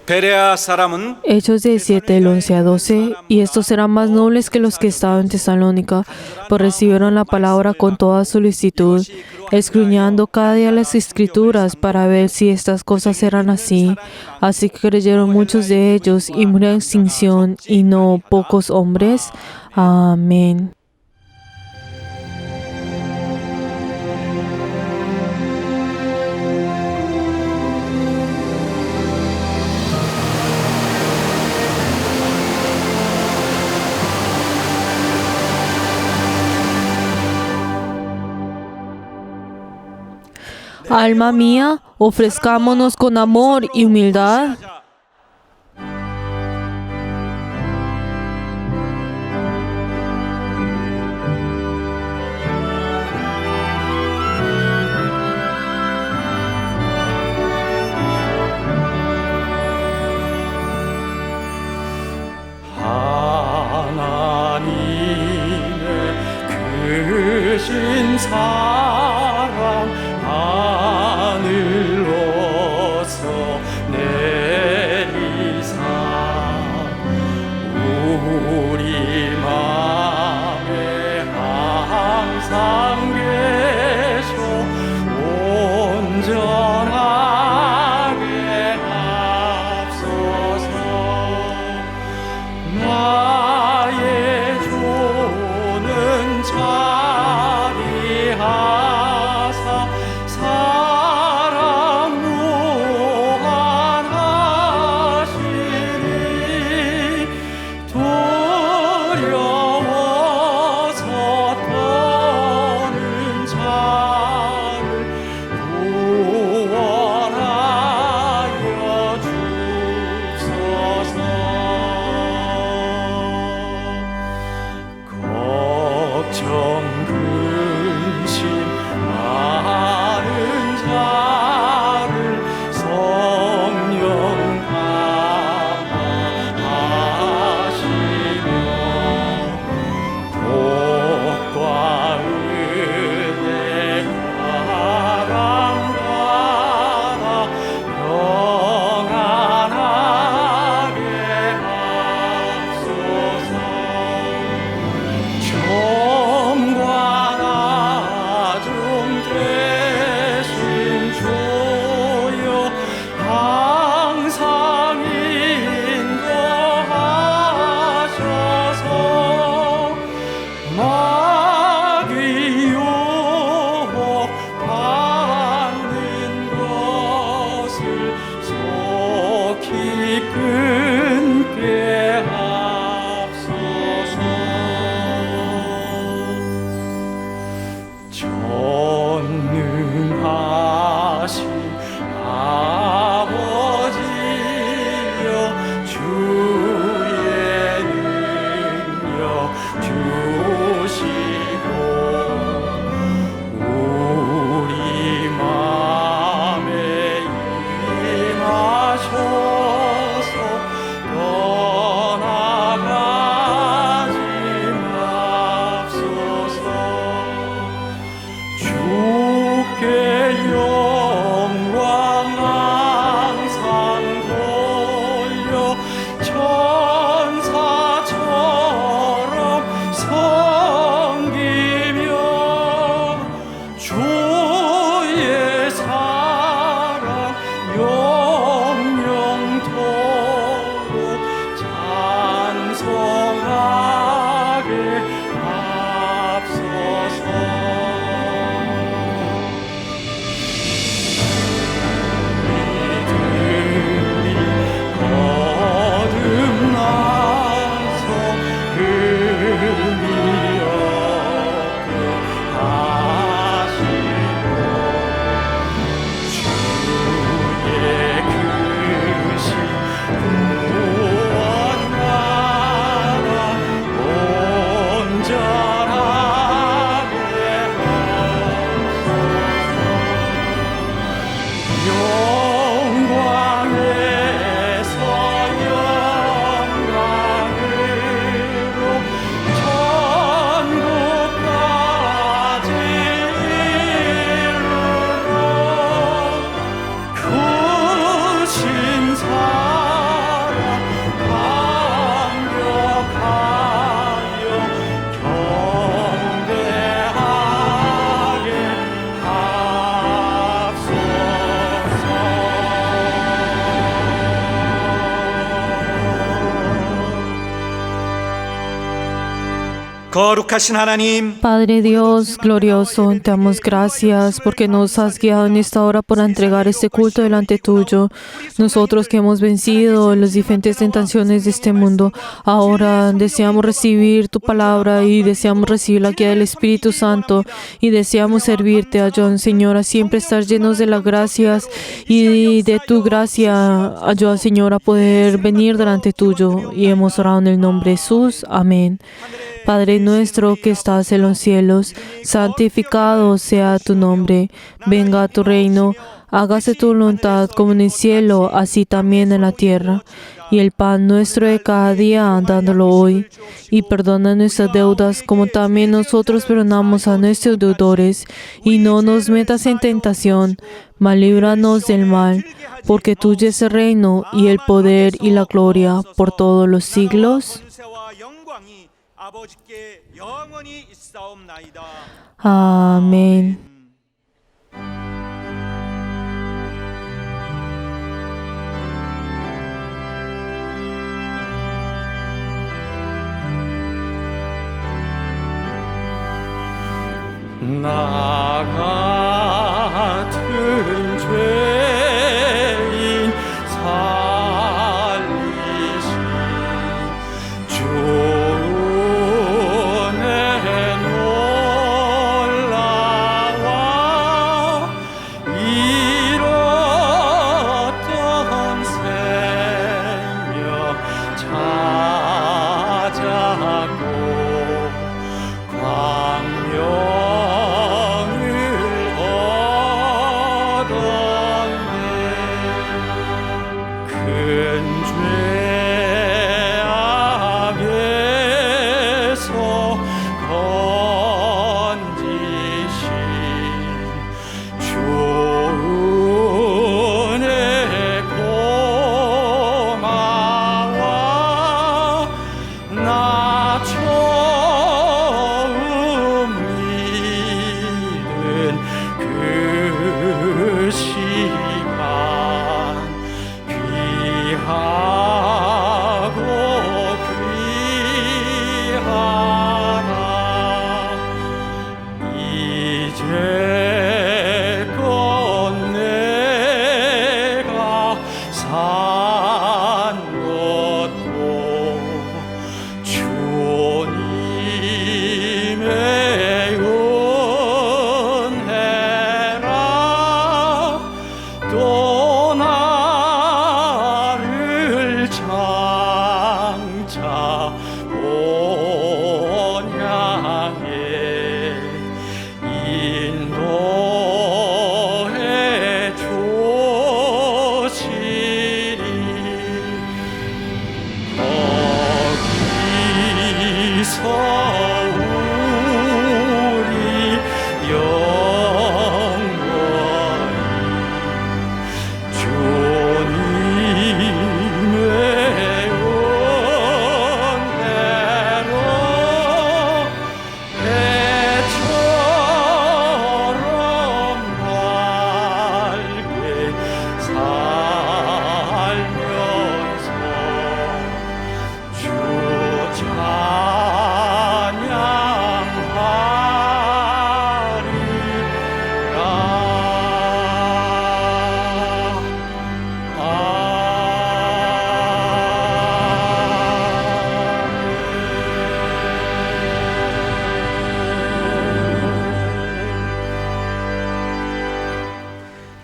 베레아 사람은 Hechos 17, del 11 a 12. Y estos eran más nobles que los que estaban en Tesalónica, pues recibieron la palabra con toda solicitud, escudriñando cada día las escrituras para ver si estas cosas eran así. Así que creyeron muchos de ellos y murió en extinción, y no pocos hombres. Amén. Alma mía, ofrezcámonos con amor y humildad 하나님의 크신 사랑 하늘로서 내 거룩하신 하나님, Padre Dios glorioso, te damos gracias porque nos has guiado en esta hora para entregar este culto delante tuyo. Nosotros que hemos vencido las diferentes tentaciones de este mundo, ahora deseamos recibir tu palabra y deseamos recibir la guía del Espíritu Santo y deseamos servirte. Ayúdanos, Señor, a siempre estar llenos de las gracias y de tu gracia. Ayuda, Señor, a poder venir delante tuyo. Y hemos orado en el nombre de Jesús. Amén. Padre nuestro que estás en los cielos, santificado sea tu nombre. Venga a tu reino, hágase tu voluntad como en el cielo, así también en la tierra. Y el pan nuestro de cada día, dándolo hoy. Y perdona nuestras deudas, como también nosotros perdonamos a nuestros deudores. Y no nos metas en tentación, mas líbranos del mal. Porque tuyo es el reino, y el poder, y la gloria, por todos los siglos. Amén. 나 같은 죄인 살리신 주 은혜 놀라워 잃었던 생명 찾았고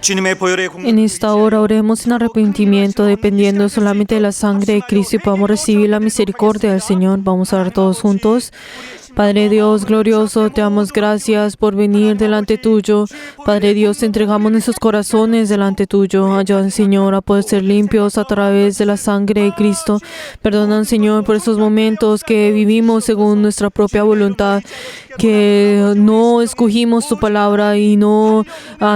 En esta hora oremos en arrepentimiento, dependiendo solamente de la sangre de Cristo y podamos recibir la misericordia del Señor. Vamos a orar todos juntos. Padre Dios glorioso, te damos gracias por venir delante tuyo. Padre Dios, te entregamos nuestros corazones delante tuyo. Ayúdanos, Señor, a poder ser limpios a través de la sangre de Cristo. Perdonan, Señor, por esos momentos que vivimos según nuestra propia voluntad, que no escogimos tu palabra y no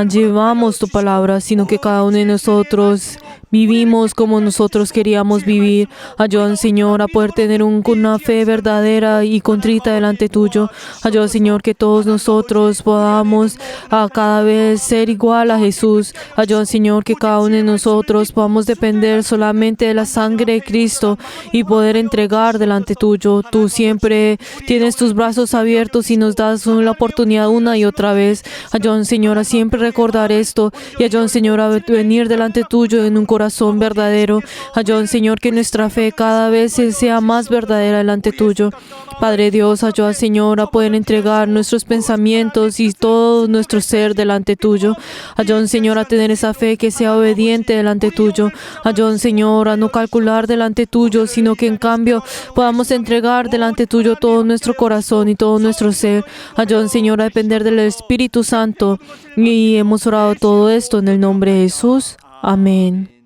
llevamos tu palabra, sino que cada uno de nosotros vivimos como nosotros queríamos vivir. Ayúdanos, Señor, a poder tener una fe verdadera y contrita delante tuyo. Ayúdanos, Señor, que todos nosotros podamos a cada vez ser igual a Jesús. Ayúdanos, Señor, que cada uno de nosotros podamos depender solamente de la sangre de Cristo y poder entregar delante tuyo. Tú siempre tienes tus brazos abiertos y nos das la oportunidad una y otra vez. Ayúdanos, Señor, a siempre recordar esto y ayúdanos, Señor, a venir delante tuyo en un corazón verdadero. Ayúdanos, Señor, que nuestra fe cada vez sea más verdadera delante tuyo. Padre Dios, ayúdanos, Señor, a poder entregar nuestros pensamientos y todo nuestro ser delante tuyo. Ayúdanos, Señor, a tener esa fe que sea obediente delante tuyo. Ayúdanos, Señor, a no calcular delante tuyo, sino que en cambio podamos entregar delante tuyo todo nuestro corazón y todo nuestro ser. Ayúdanos, Señor, a depender del Espíritu Santo. Y hemos orado todo esto en el nombre de Jesús. Amén.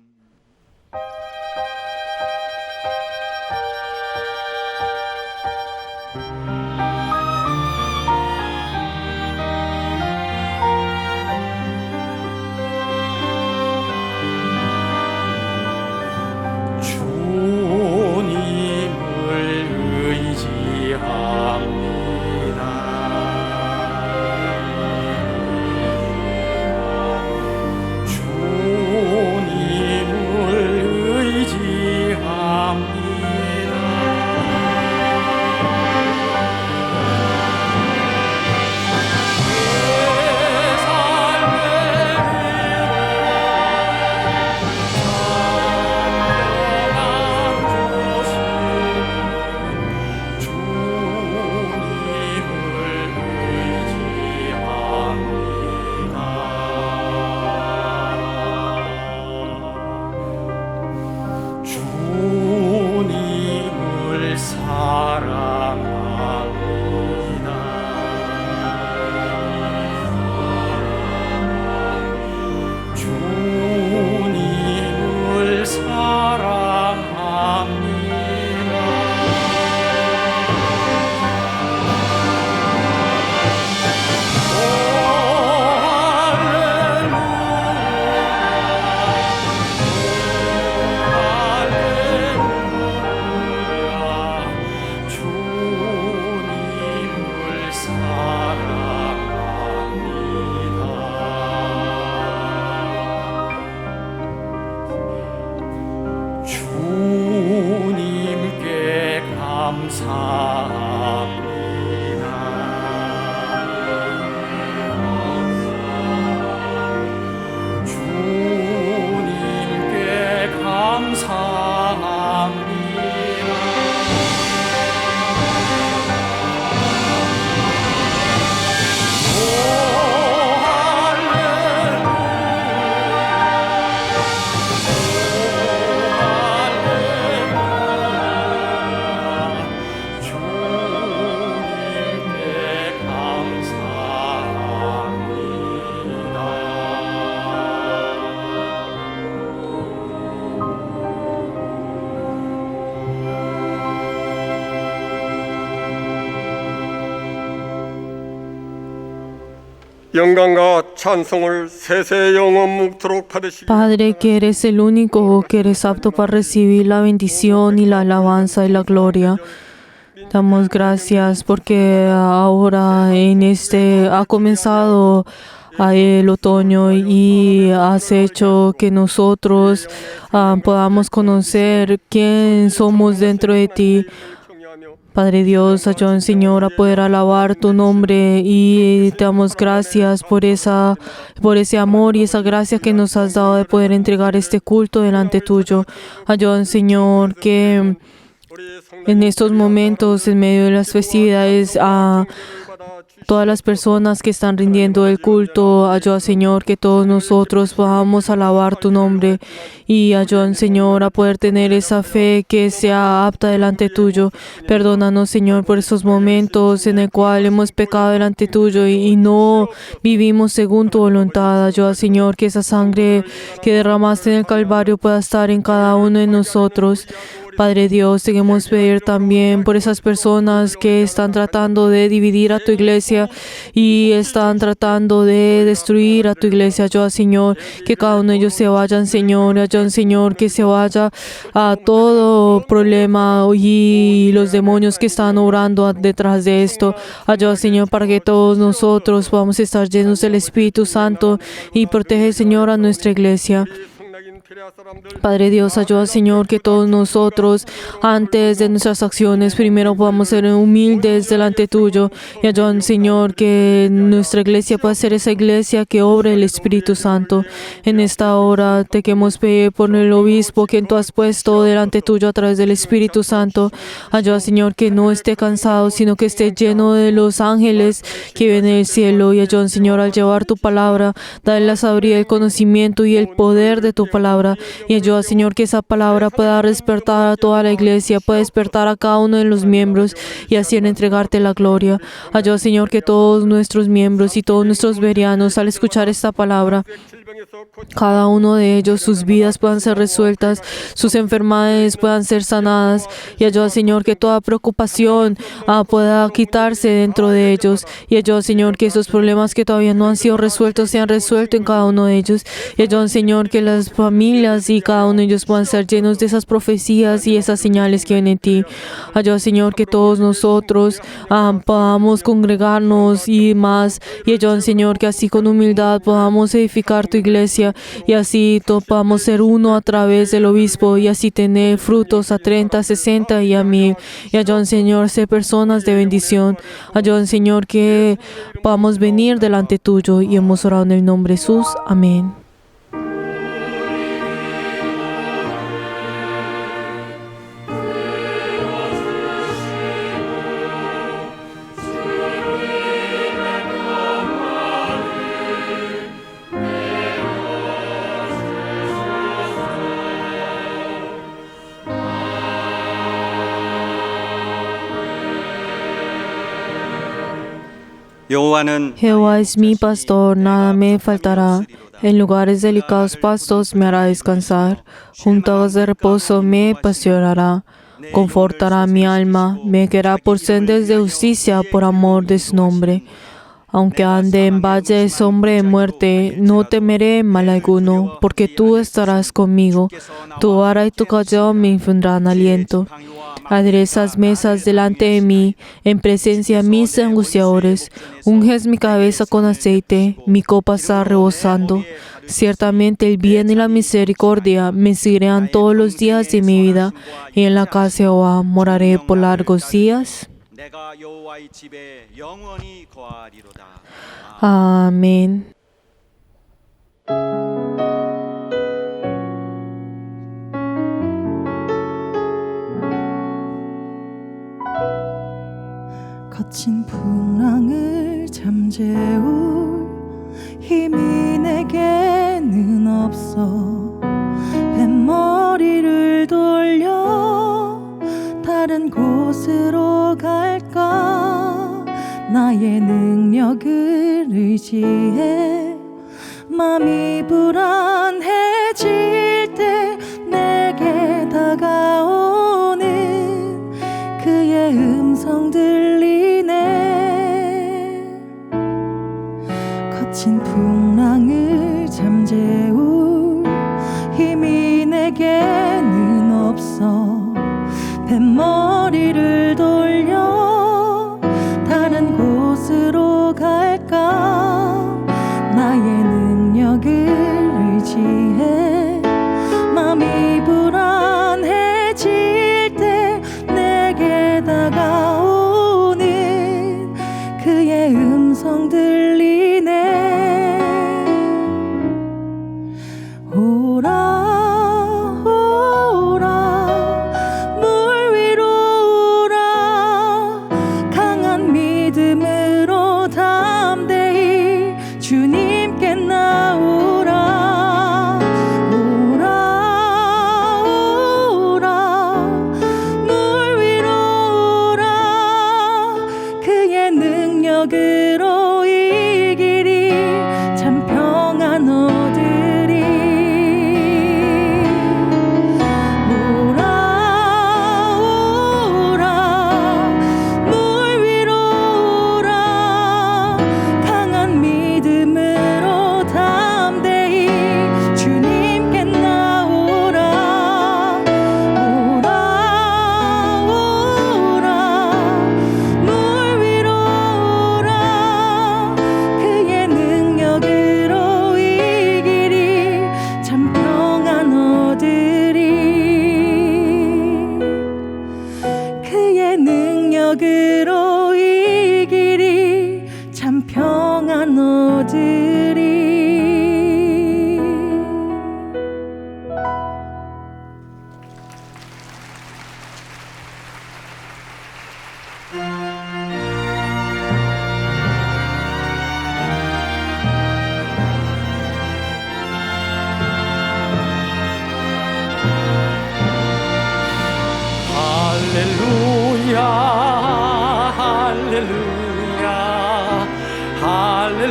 영광과 찬송을 세세 영원 묵도록 받으시기 Padre, que eres el único que eres apto para recibir la bendición y la alabanza y la gloria. Damos gracias porque ahora ha comenzado el otoño y has hecho que nosotros podamos conocer quién somos dentro de ti. Padre Dios, ayúdanos, Señor, a poder alabar tu nombre y te damos gracias por ese amor y esa gracia que nos has dado de poder entregar este culto delante tuyo. Ayúdanos, Señor, que en estos momentos, en medio de las festividades, todas las personas que están rindiendo el culto, ayuda, Señor, que todos nosotros podamos alabar tu nombre y ayuda, Señor, a poder tener esa fe que sea apta delante tuyo. Perdónanos, Señor, por esos momentos en el cual hemos pecado delante tuyo y no vivimos según tu voluntad. Ayuda, Señor, que esa sangre que derramaste en el Calvario pueda estar en cada uno de nosotros. Padre Dios, te queremos pedir también por esas personas que están tratando de dividir a tu iglesia y están tratando de destruir a tu iglesia. Ayuda, Señor, que cada uno de ellos se vayan, Señor. Ayuda, Señor, que se vaya a todo problema y los demonios que están obrando detrás de esto. Ayuda, Señor, para que todos nosotros podamos estar llenos del Espíritu Santo y protege, Señor, a nuestra iglesia. Padre Dios, ayuda, Señor, que todos nosotros, antes de nuestras acciones, primero podamos ser humildes delante tuyo. Y ayuda, Señor, que nuestra iglesia pueda ser esa iglesia que obre el Espíritu Santo. En esta hora te queremos pedir por el obispo quien tú has puesto delante tuyo a través del Espíritu Santo. Ayuda, Señor, que no esté cansado, sino que esté lleno de los ángeles que vienen del cielo. Y ayuda, Señor, al llevar tu palabra, dale la sabiduría, el conocimiento y el poder de tu palabra. Y ayuda, Señor, que esa palabra pueda despertar a toda la iglesia, pueda despertar a cada uno de los miembros y así en entregarte la gloria. Ayuda, Señor, que todos nuestros miembros y todos nuestros verianos, al escuchar esta palabra, cada uno de ellos, sus vidas puedan ser resueltas, sus enfermedades puedan ser sanadas. Y ayuda, Señor, que toda preocupación pueda quitarse dentro de ellos. Y ayuda, Señor, que esos problemas que todavía no han sido resueltos sean resueltos en cada uno de ellos. Y ayuda, Señor, que las familias y cada uno de ellos puedan ser llenos de esas profecías y esas señales que vienen en ti. Ayuda, Señor, que todos nosotros podamos congregarnos y más. Y ayuda, Señor, que así con humildad podamos edificar tu iglesia y así podamos ser uno a través del obispo y así tener frutos a 30, 60 y a 1000. Y ayuda, Señor, ser personas de bendición. Ayuda, Señor, que podamos venir delante tuyo y hemos orado en el nombre de Jesús. Amén. Jehová es mi pastor, nada me faltará. En lugares delicados pastos me hará descansar. Junto a aguas de reposo me pastoreará. Confortará mi alma, me guiará por sendas de justicia por amor de su nombre. Aunque ande en valle de sombra de muerte, no temeré mal alguno, porque tú estarás conmigo. Tu vara y tu callado me infundirán aliento. Aderezas mesas delante de mí, en presencia de mis angustiadores. Unges mi cabeza con aceite, mi copa está rebosando. Ciertamente el bien y la misericordia me seguirán todos los días de mi vida, y en la casa de Jehová moraré por largos días. Amén. 거친 풍랑을 잠재울 힘이 내게는 없어. 뱃머리를 돌려 다른 곳으로 갈까. 나의 능력을 의지해 맘이 불안해질 때 내게 다가오는 그의 음성 들리네. 거친 풍랑을 잠재울 힘이 내게는 없어. 뱃머리를 돌려 다른 곳으로 갈까. 나의 능력을 의지해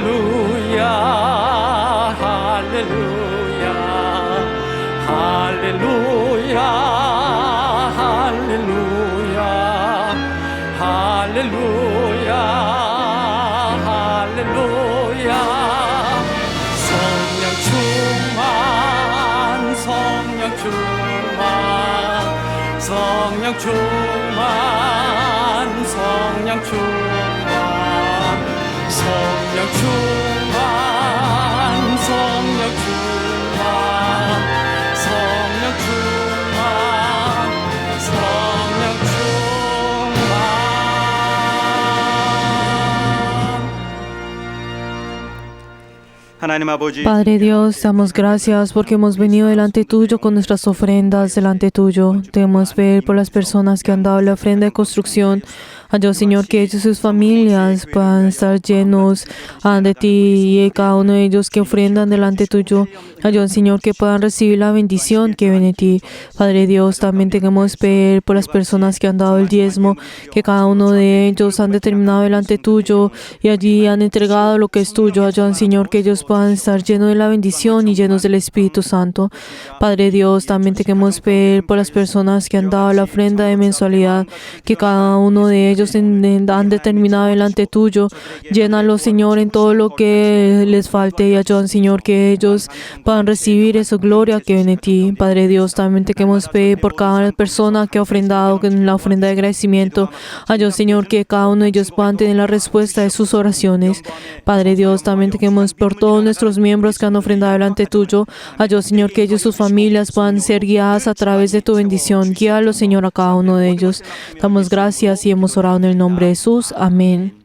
할렐루야 할렐루야 할렐루야 할렐루야 할렐루야 할렐루야 성령 충만 성령 충만 성령 충만 성령 충만 성령 충만 성령 충만 성령 충만 성령 충만 하나님 아버지, Padre Dios, damos gracias porque hemos venido delante tuyo con nuestras ofrendas delante tuyo. Te debemos pedir por las personas que han dado la ofrenda de construcción. Ayúdanos, Señor, que ellos y sus familias puedan estar llenos de ti y cada uno de ellos que ofrendan delante tuyo. Ayúdanos, Señor, que puedan recibir la bendición que viene de ti. Padre Dios, también tenemos pedir por las personas que han dado el diezmo, que cada uno de ellos han determinado delante tuyo y allí han entregado lo que es tuyo. Ayúdanos, Señor, que ellos puedan estar llenos de la bendición y llenos del Espíritu Santo. Padre Dios, también tenemos pedir por las personas que han dado la ofrenda de mensualidad, que cada uno de ellos han determinado delante tuyo. Llénalo, Señor, en todo lo que les falte y ayúdanos, Señor, que ellos puedan recibir esa gloria que viene de ti. Padre Dios, también te queremos pedir por cada persona que ha ofrendado en la ofrenda de agradecimiento. Ayúdanos, Señor, que cada uno de ellos puedan tener la respuesta de sus oraciones. Padre Dios, también te queremos por todos nuestros miembros que han ofrendado delante tuyo. Ayúdanos, Señor, que ellos y sus familias puedan ser guiadas a través de tu bendición. Guíalos, Señor, a cada uno de ellos. Damos gracias y hemos orado en el nombre de Jesús. Amén.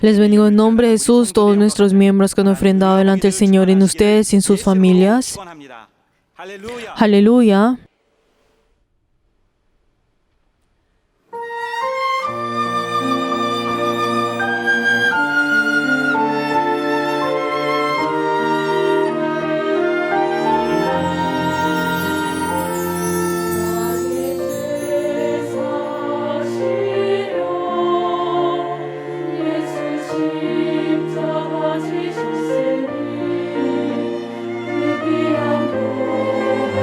Les bendigo en nombre de Jesús todos nuestros miembros que han ofrendado delante del Señor, en ustedes y en sus familias. 축원합니다. 할렐루야. Aleluya. 예수 십자가 지셨으니 그 귀한 고백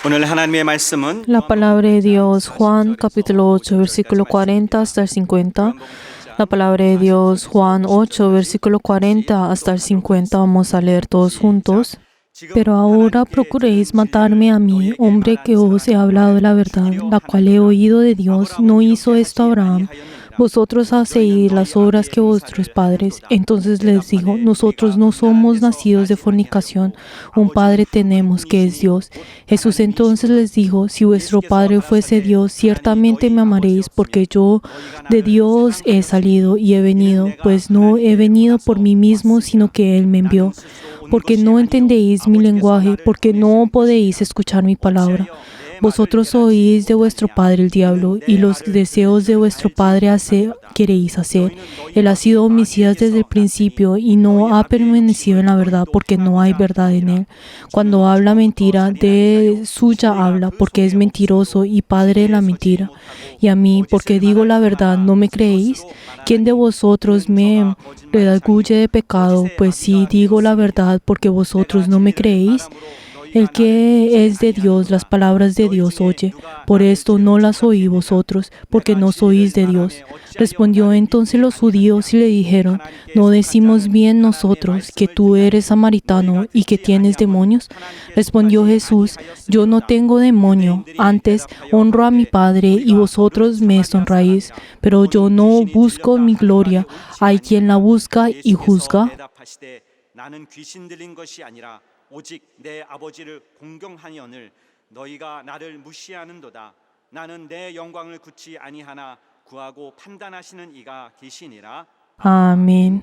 오늘 하나님의 말씀은 La palabra de Dios, Juan capítulo 8, versículo 40 hasta el 50. La palabra de Dios, Juan 8, versículo 40 hasta el 50. Vamos a leer todos juntos. Pero ahora procuréis matarme a mí, hombre que os he hablado de la verdad, la cual he oído de Dios. ¿No hizo esto Abraham? Vosotros hacéis las obras que vuestros padres. Entonces les dijo, nosotros no somos nacidos de fornicación, un Padre tenemos que es Dios. Jesús entonces les dijo, si vuestro Padre fuese Dios, ciertamente me amaréis, porque yo de Dios he salido y he venido, pues no he venido por mí mismo, sino que Él me envió. Porque no entendéis mi lenguaje, porque no podéis escuchar mi palabra. Vosotros oís de vuestro padre el diablo, y los deseos de vuestro padre queréis hacer. Él ha sido homicida desde el principio y no ha permanecido en la verdad, porque no hay verdad en él. Cuando habla mentira, de suya habla, porque es mentiroso y padre de la mentira. Y a mí, porque digo la verdad, ¿no me creéis? ¿Quién de vosotros me redarguye de pecado? Pues sí, digo la verdad, porque vosotros no me creéis. El que es de Dios, las palabras de Dios oye. Por esto no las oí vosotros, porque no sois de Dios. Respondió entonces los judíos y le dijeron, ¿no decimos bien nosotros que tú eres samaritano y que tienes demonios? Respondió Jesús, yo no tengo demonio, antes honro a mi Padre y vosotros me deshonráis. Pero yo no busco mi gloria, hay quien la busca y juzga. 나는 귀신 들린 것이 아니라 오직 내 아버지를 공경하니언을 너희가 나를 무시하는도다. 나는 내 영광을 굳지 아니하나 구하고 판단하시는 이가 계시니라. Amén.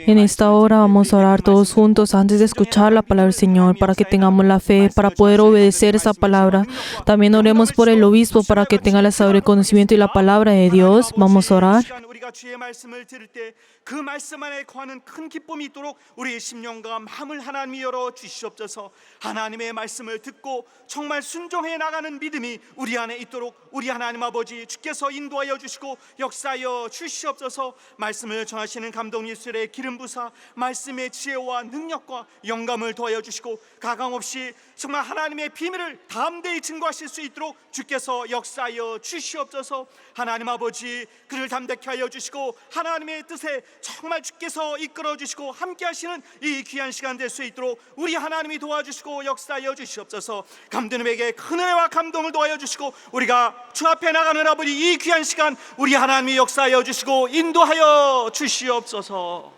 En esta hora vamos a orar todos juntos antes de escuchar la palabra del Señor para que tengamos la fe, para poder obedecer esa palabra. También oremos por el obispo para que tenga la sabiduría, el conocimiento y la palabra de Dios. Vamos a orar. 주의 말씀을 들을 때 그 말씀 안에 거하는 큰 기쁨이 있도록 우리의 심령과 마음을 하나님이 열어 주시옵소서. 하나님의 말씀을 듣고 정말 순종해 나가는 믿음이 우리 안에 있도록 우리 하나님 아버지 주께서 인도하여 주시고 역사하여 주시옵소서. 말씀을 전하시는 감독 예술의 기름 부사 말씀의 지혜와 능력과 영감을 더하여 주시고 가감 없이 정말 하나님의 비밀을 담대히 증거하실 수 있도록 주께서 역사하여 주시옵소서. 하나님 아버지 그를 담대케 하여 주시고 하나님의 뜻에 정말 주께서 이끌어 주시고 함께 하시는 이 귀한 시간 될 수 있도록 우리 하나님이 도와주시고 역사하여 주시옵소서. 감독님에게 큰 은혜와 감동을 도와여 주시고 우리가 주 앞에 나가는 아버지 이 귀한 시간 우리 하나님이 역사하여 주시고 인도하여 주시옵소서.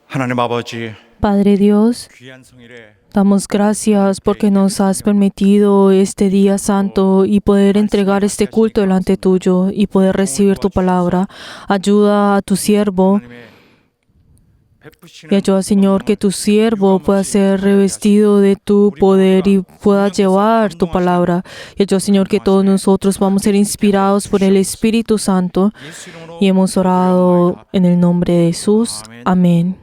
하나님 아버지 Padre Dios, 귀한 성일에 damos gracias porque nos has permitido este día santo y poder entregar este culto delante tuyo y poder recibir tu palabra. Ayuda a tu siervo y ayuda, Señor, que tu siervo pueda ser revestido de tu poder y pueda llevar tu palabra. Y ayuda, Señor, que todos nosotros vamos a ser inspirados por el Espíritu Santo. Y hemos orado en el nombre de Jesús. Amén.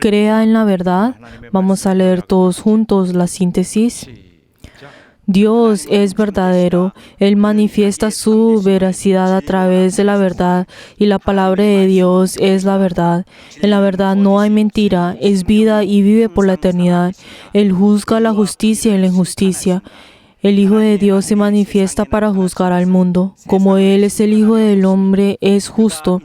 Crea en la verdad. Vamos a leer todos juntos la síntesis. Dios es verdadero. Él manifiesta su veracidad a través de la verdad y la palabra de Dios es la verdad. En la verdad no hay mentira, es vida y vive por la eternidad. Él juzga la justicia y la injusticia. El Hijo de Dios se manifiesta para juzgar al mundo. Como Él es el Hijo del Hombre, es justo.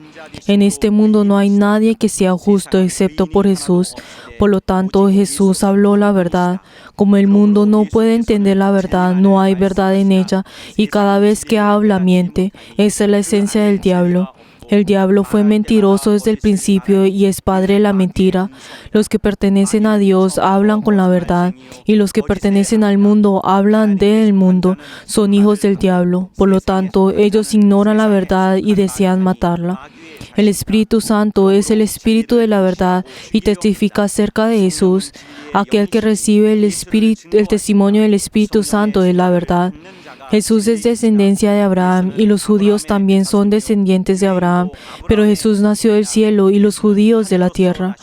En este mundo no hay nadie que sea justo excepto por Jesús. Por lo tanto, Jesús habló la verdad. Como el mundo no puede entender la verdad, no hay verdad en ella, y cada vez que habla, miente. Esa es la esencia del diablo. El diablo fue mentiroso desde el principio y es padre de la mentira. Los que pertenecen a Dios hablan con la verdad, y los que pertenecen al mundo hablan del mundo. Son hijos del diablo. Por lo tanto, ellos ignoran la verdad y desean matarla. El Espíritu Santo es el Espíritu de la verdad y testifica acerca de Jesús. Aquel que recibe el testimonio del Espíritu Santo es la verdad. Jesús es descendencia de Abraham y los judíos también son descendientes de Abraham, pero Jesús nació del cielo y los judíos de la tierra.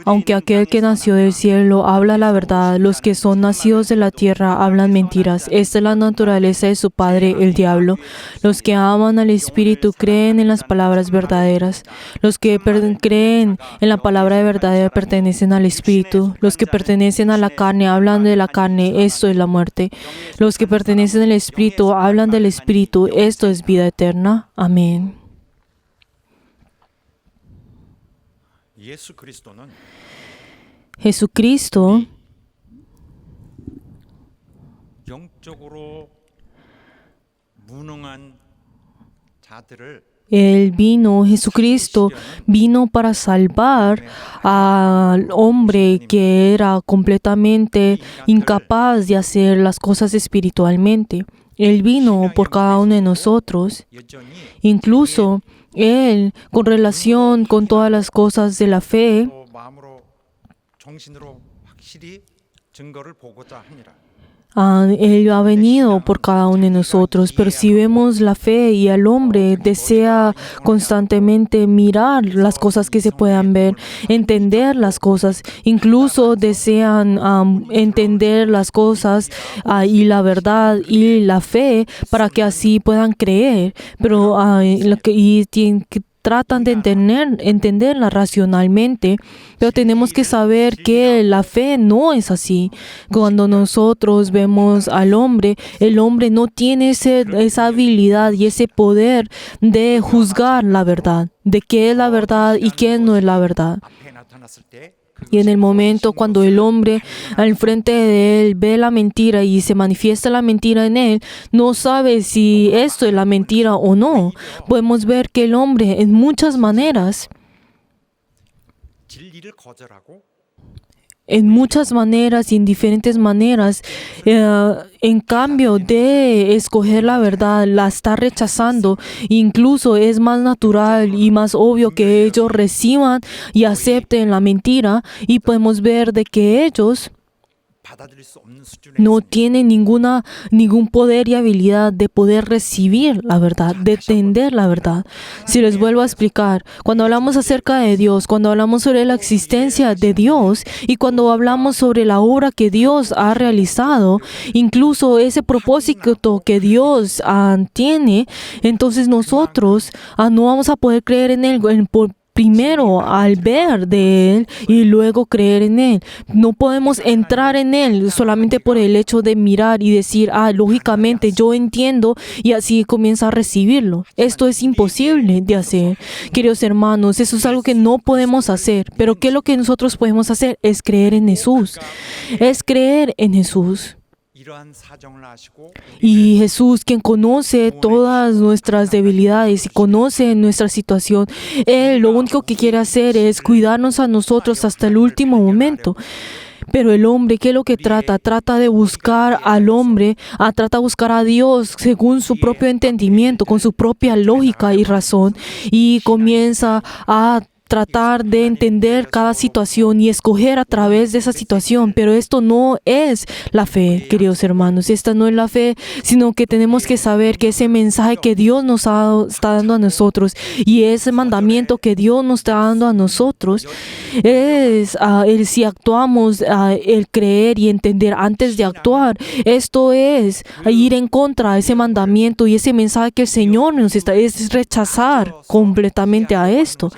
Aunque aquel que nació del cielo habla la verdad, los que son nacidos de la tierra hablan mentiras. Esta es la naturaleza de su padre, el diablo. Los que aman al Espíritu creen en las palabras verdaderas. Los que creen en la palabra de verdad pertenecen al Espíritu. Los que pertenecen a la carne hablan de la carne, esto es la muerte. Los que pertenecen al Espíritu hablan del Espíritu, esto es vida eterna. Amén. 예수 그리스도는 Jesucristo 영적으로 무능한 자들을 Jesucristo vino para salvar al hombre que era completamente incapaz de hacer las cosas espiritualmente. Él vino por cada uno de nosotros. 여전히 Incluso Él, con relación con todas las cosas de la fe, 또 마음으로 정신으로 확실히 증거를 보고자 하니라. Él ha venido por cada uno de nosotros, pero si vemos la fe y el hombre desea constantemente mirar las cosas que se puedan ver, entender las cosas, incluso desean entender las cosas y la verdad y la fe para que así puedan creer, pero tratan de entenderla racionalmente, pero tenemos que saber que la fe no es así. Cuando nosotros vemos al hombre, el hombre no tiene esa habilidad y ese poder de juzgar la verdad, de qué es la verdad y qué no es la verdad. 앞에 나타났을 때 Y en el momento cuando el hombre al frente de él ve la mentira y se manifiesta la mentira en él, no sabe si esto es la mentira o no. Podemos ver que el hombre en muchas maneras, 진리를 거절하고 y en diferentes maneras, en cambio de escoger la verdad, la está rechazando. Incluso es más natural y más obvio que ellos reciban y acepten la mentira, y podemos ver de que ellos 받아들일 수 없는 수준에 no tienen ningún poder y habilidad de poder recibir la verdad, de entender la verdad. Si les vuelvo a explicar, cuando hablamos acerca de Dios, cuando hablamos sobre la existencia de Dios y cuando hablamos sobre la obra que Dios ha realizado, incluso ese propósito que Dios tiene, entonces nosotros no vamos a poder creer en Él primero al ver de Él y luego creer en Él. No podemos entrar en Él solamente por el hecho de mirar y decir, lógicamente yo entiendo, y así comienza a recibirlo. Esto es imposible de hacer. Queridos hermanos, eso es algo que no podemos hacer. Pero ¿qué es lo que nosotros podemos hacer? Es creer en Jesús. Es creer en Jesús. 이러한 사정을 아시고 Y Jesús, quien conoce todas nuestras debilidades y conoce nuestra situación, Él lo único que quiere hacer es cuidarnos a nosotros hasta el último momento. Pero el hombre, ¿qué es lo que trata? Trata de buscar al hombre, trata de buscar a Dios según su propio entendimiento, con su propia lógica y razón, y comienza a tratar de entender cada situación y escoger a través de esa situación. Pero esto no es la fe, queridos hermanos. Esta no es la fe, sino que tenemos que saber que ese mensaje que Dios nos está dando a nosotros y ese mandamiento que Dios nos está dando a nosotros es si actuamos, el creer y entender antes de actuar. Esto es ir en contra de ese mandamiento y ese mensaje que el Señor nos está, es rechazar completamente a esto.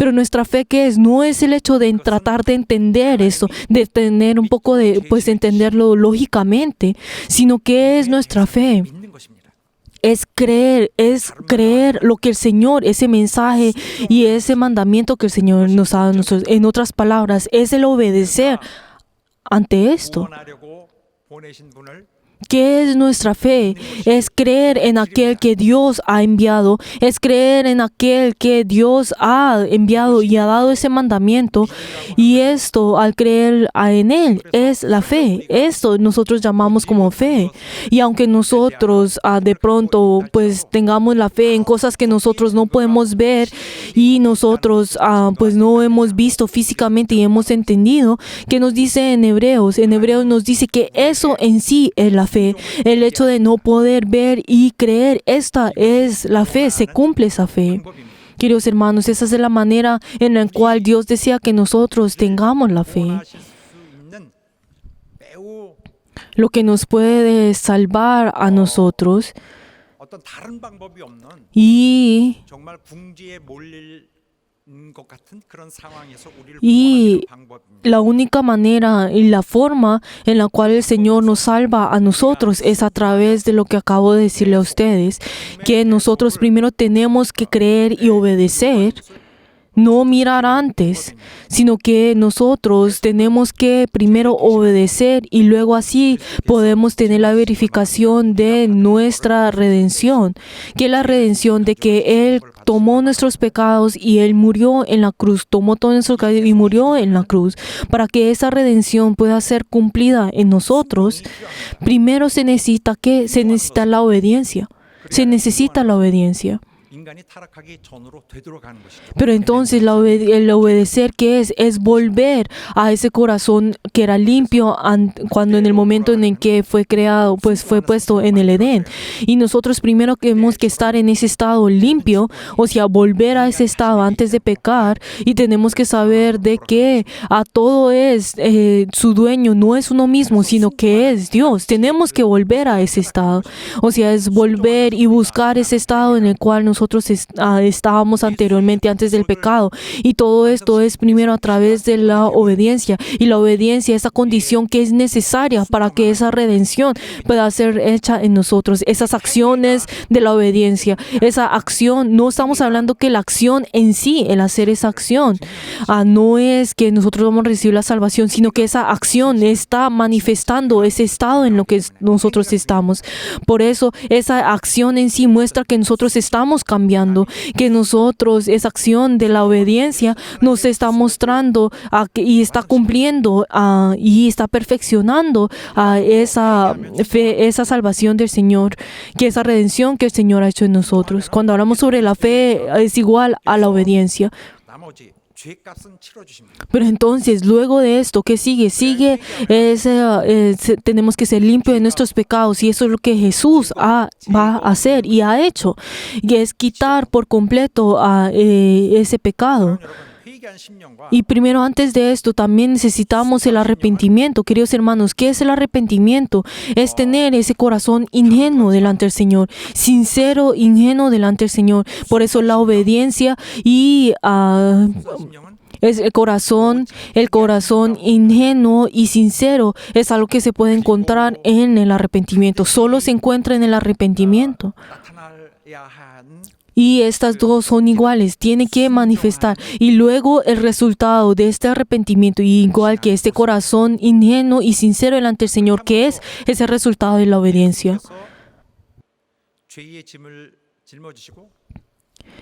Pero nuestra fe, ¿qué es? No es el hecho de tratar de entender esto, de tener un poco de, entenderlo lógicamente, sino que es nuestra fe. 믿는 것입니다. Es creer lo que el Señor, ese mensaje y ese mandamiento que el Señor nos ha dado a nosotros. En otras palabras, es el obedecer ante esto. 구원하려고 보내신 분을 ¿Qué es nuestra fe? Es creer en aquel que Dios ha enviado, es creer en aquel que Dios ha enviado y ha dado ese mandamiento, y esto, al creer en Él, es la fe. Esto nosotros llamamos como fe. Y aunque nosotros de pronto tengamos la fe en cosas que nosotros no podemos ver y nosotros no hemos visto físicamente y hemos entendido, que nos dice en Hebreos nos dice que eso en sí es la fe. El hecho de no poder ver y creer, esta es la fe, se cumple esa fe. Queridos hermanos, esa es la manera en la cual Dios desea que nosotros tengamos la fe. 구원하실 수 있는 매우 Lo que nos puede salvar a nosotros 어떤 다른 방법이 없는 y 정말 궁지에 몰릴 것 같은 그런 상황에서 우리를 Y 구원하시는 방법입니다. la única manera y la forma en la cual el Señor nos salva a nosotros es a través de lo que acabo de decirle a ustedes, que nosotros primero tenemos que creer y obedecer, no mirar antes, sino que nosotros tenemos que primero obedecer y luego así podemos tener la verificación de nuestra redención, que es la redención de que Él tomó nuestros pecados y Él murió en la cruz, tomó todos nuestros pecados y murió en la cruz. Para que esa redención pueda ser cumplida en nosotros, primero se necesita la obediencia. Se necesita la obediencia. 인간이 타락하기 전으로 되돌아가는 것이죠. Pero entonces el obedecer, ¿qué es volver a ese corazón que era limpio cuando en el momento en el que fue creado, pues fue puesto en el Edén. Y nosotros primero tenemos que estar en ese estado limpio, o sea, volver a ese estado antes de pecar, y tenemos que saber de que a todo es su dueño, no es uno mismo, sino que es Dios. Tenemos que volver a ese estado, o sea, es volver y buscar ese estado en el cual nosotros estábamos anteriormente antes del pecado, y todo esto es primero a través de la obediencia, y la obediencia es esa condición que es necesaria para que esa redención pueda ser hecha en nosotros. Esas acciones de la obediencia, esa acción, no estamos hablando que la acción en sí, el hacer esa acción, no es que nosotros vamos a recibir la salvación, sino que esa acción está manifestando ese estado en lo que nosotros estamos. Por eso esa acción en sí muestra que nosotros estamos cambiando, que nosotros, esa acción de la obediencia nos está mostrando y está cumpliendo y está perfeccionando esa fe, esa salvación del Señor, que esa redención que el Señor ha hecho en nosotros. Cuando hablamos sobre la fe, es igual a la obediencia. 나머지 죄값은 치러주십니다. Pero entonces, luego de esto, ¿qué sigue? Tenemos que ser limpios de nuestros pecados, y eso es lo que Jesús va a hacer y ha hecho, y es quitar por completo ese pecado. 여러분, 회개한 심령과 Y primero, antes de esto, también necesitamos el arrepentimiento. Queridos hermanos, ¿qué es el arrepentimiento? Es tener ese corazón ingenuo delante del Señor, sincero, ingenuo delante del Señor. Por eso la obediencia y 심령은 es el corazón ingenuo y sincero es algo que se puede encontrar en el arrepentimiento. Solo se encuentra en el arrepentimiento. 나타나야 한 Y estas dos son iguales, tiene que manifestar. Y luego el resultado de este arrepentimiento, y igual que este corazón ingenuo y sincero delante del Señor, que es el resultado de la obediencia. 그래서 죄의 짐을 짊어지시고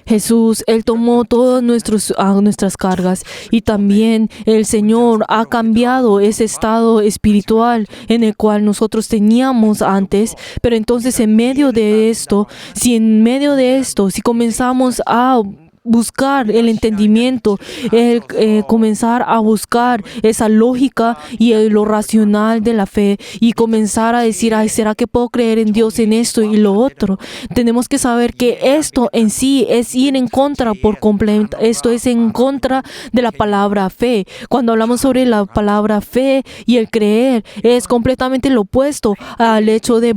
Jesús, Él tomó todas nuestras cargas, y también el Señor ha cambiado ese estado espiritual en el cual nosotros teníamos antes. Pero entonces en medio de esto, si comenzamos a buscar el entendimiento, comenzar a buscar esa lógica y lo racional de la fe, y comenzar a decir, ay, ¿será que puedo creer en Dios en esto y lo otro? Tenemos que saber que esto en sí es ir en contra por completo. Esto es en contra de la palabra fe. Cuando hablamos sobre la palabra fe y el creer, es completamente lo opuesto al hecho de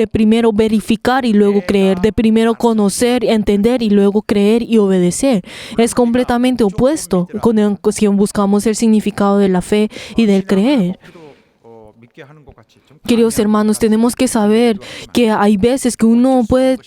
primero verificar y luego creer, de primero conocer, entender y luego creer y obedecer. Es completamente opuesto si buscamos el significado de la fe y del creer. 믿게 하는 것 같이 좀 Queridos hermanos, tenemos que saber que hay veces que uno puede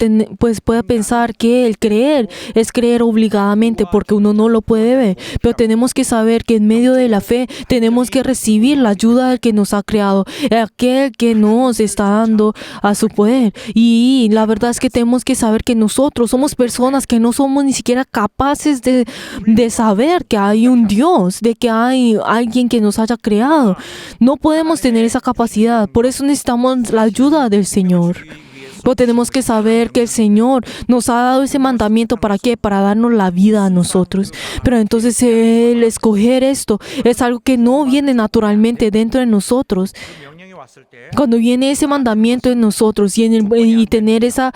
pensar que el creer es creer obligadamente porque uno no lo puede ver, pero tenemos que saber que en medio de la fe tenemos que recibir la ayuda del que nos ha creado, aquel que nos está dando a su poder. Y la verdad es que tenemos que saber que nosotros somos personas que no somos ni siquiera capaces de saber que hay un Dios, de que hay alguien que nos haya creado. No podemos tener esa capacidad. Por eso necesitamos la ayuda del Señor. Pero tenemos que saber que el Señor nos ha dado ese mandamiento. ¿Para qué? Para darnos la vida a nosotros. Pero entonces el escoger esto es algo que no viene naturalmente dentro de nosotros. 명령이 왔을 때 Cuando viene ese mandamiento en nosotros y tener esa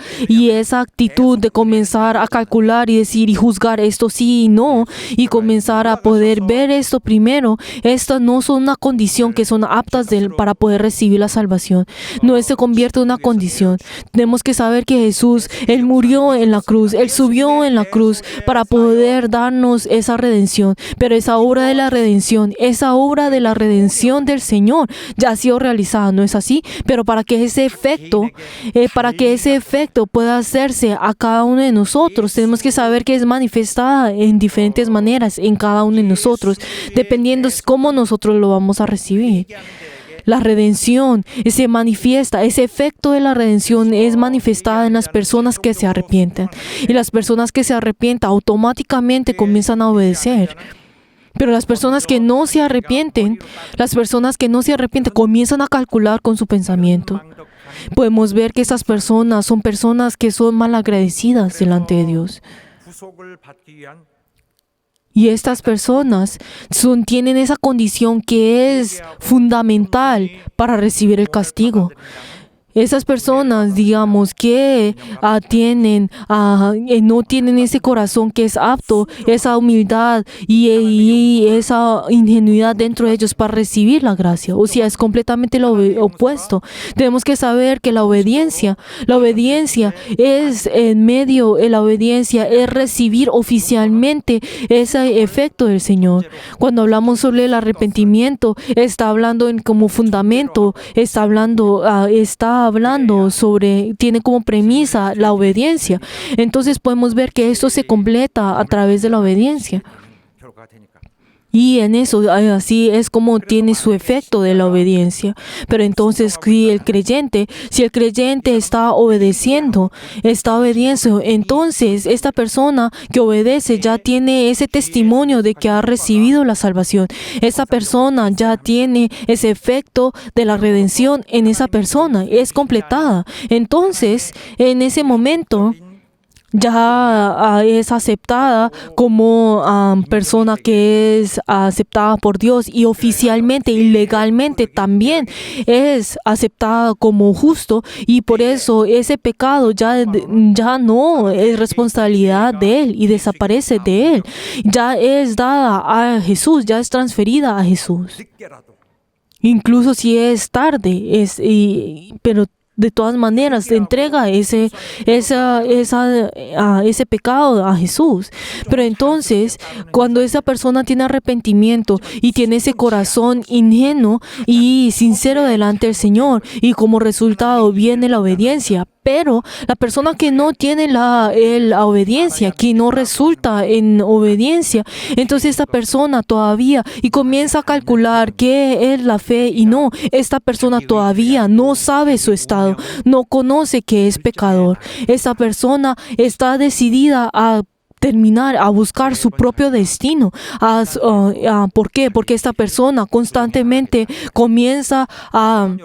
actitud de comenzar a calcular y decir y juzgar esto sí y no, y comenzar a poder ver esto primero, estas no son una condición que son aptas para poder recibir la salvación. No se convierte en una condición. Tenemos que saber que Jesús, Él murió en la cruz, Él subió en la cruz para poder darnos esa redención. Pero esa obra de la redención, esa obra de la redención del Señor ya ha sido realizada, ¿no es así? Pero para que ese efecto pueda hacerse a cada uno de nosotros, tenemos que saber que es manifestada en diferentes maneras en cada uno de nosotros, dependiendo cómo nosotros lo vamos a recibir. La redención se manifiesta, ese efecto de la redención es manifestada en las personas que se arrepienten. Y las personas que se arrepientan automáticamente comienzan a obedecer. Pero las personas que no se arrepienten, comienzan a calcular con su pensamiento. Podemos ver que esas personas son personas que son malagradecidas delante de Dios. 구속을 받기 위한 Y estas personas tienen esa condición que es fundamental para recibir el castigo. Esas personas, digamos, que no tienen ese corazón que es apto, esa humildad y esa ingenuidad dentro de ellos para recibir la gracia. O sea, es completamente lo opuesto. Tenemos que saber que la obediencia es recibir oficialmente ese efecto del Señor. Cuando hablamos sobre el arrepentimiento, está hablando como fundamento, tiene como premisa la obediencia. Entonces podemos ver que esto se completa a través de la obediencia. 결과가 되니까. Y en eso, así es como tiene su efecto de la obediencia. Pero entonces, si el creyente está obedeciendo, entonces esta persona que obedece ya tiene ese testimonio de que ha recibido la salvación. Esa persona ya tiene ese efecto de la redención en esa persona, es completada. Entonces, en ese momento, ya es aceptada como persona que es aceptada por Dios, y oficialmente y legalmente también es aceptada como justo, y por eso ese pecado ya no es responsabilidad de él y desaparece de él. Ya es dada a Jesús, ya es transferida a Jesús. 늦게라도 Incluso si es tarde, pero de todas maneras, se entrega ese pecado a Jesús. Pero entonces, cuando esa persona tiene arrepentimiento y tiene ese corazón ingenuo y sincero delante del Señor, y como resultado viene la obediencia. Pero la persona que no tiene la obediencia, que no resulta en obediencia, entonces esta persona todavía, y comienza a calcular qué es la fe y no, esta persona todavía no sabe su estado, no conoce que es pecador. Esta persona está decidida a buscar su propio destino. ¿Por qué? Porque esta persona constantemente comienza a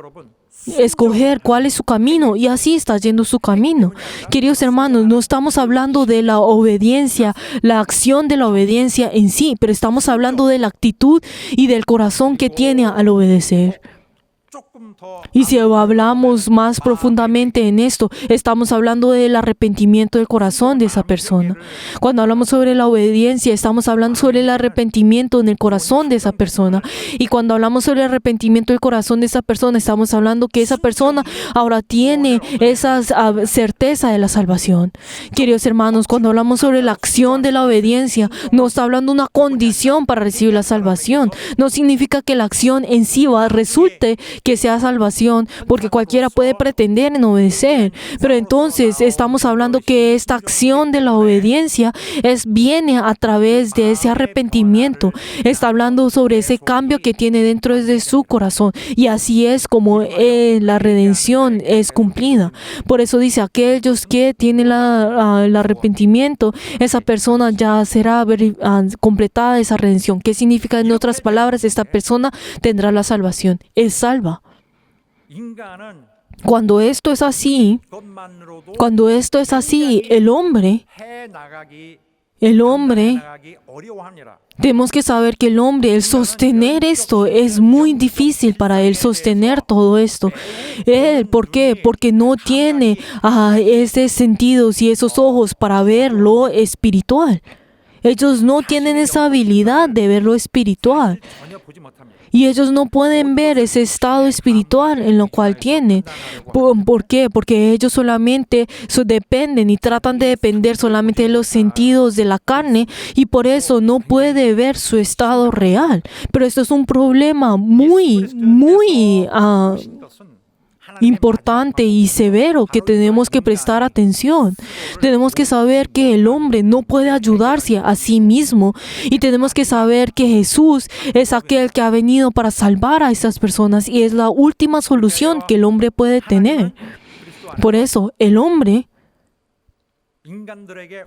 escoger cuál es su camino, y así está yendo su camino. Queridos hermanos, no estamos hablando de la obediencia, la acción de la obediencia en sí, pero estamos hablando de la actitud y del corazón que tiene al obedecer. 조금 더 Y si hablamos más profundamente en esto, estamos hablando del arrepentimiento del corazón de esa persona. Cuando hablamos sobre la obediencia, estamos hablando sobre el arrepentimiento en el corazón de esa persona. Y cuando hablamos sobre el arrepentimiento del corazón de esa persona, estamos hablando que esa persona ahora tiene esa certeza de la salvación. Queridos hermanos, cuando hablamos sobre la acción de la obediencia, no está hablando de una condición para recibir la salvación. No significa que la acción en sí resulte que sea salvación, porque cualquiera puede pretender en obedecer. Pero entonces estamos hablando que esta acción de la obediencia viene a través de ese arrepentimiento. Está hablando sobre ese cambio que tiene dentro de su corazón, y así es como la redención es cumplida. Por eso dice, aquellos que tienen el arrepentimiento, esa persona ya será completada esa redención. ¿Qué significa? En otras palabras, esta persona tendrá la salvación, es salva. 인간은 Cuando esto es así, 것만으로도 el hombre 해 나가기 El hombre, 나가기 어려워합니다. tenemos que saber que el hombre, el sostener esto, es muy difícil para él sostener todo esto. ¿Por qué? Porque no tiene esos sentidos y esos ojos para ver lo espiritual. Ellos no tienen esa habilidad de ver lo espiritual. 전혀 보지 못합니다. Y ellos no pueden ver ese estado espiritual en lo cual tienen. ¿Por qué? Porque ellos solamente dependen y tratan de depender solamente de los sentidos de la carne y por eso no puede ver su estado real. Pero esto es un problema muy importante y severo que tenemos que prestar atención. Tenemos que saber que el hombre no puede ayudarse a sí mismo y tenemos que saber que Jesús es aquel que ha venido para salvar a esas personas y es la última solución que el hombre puede tener. Por eso, el hombre, 인간들에게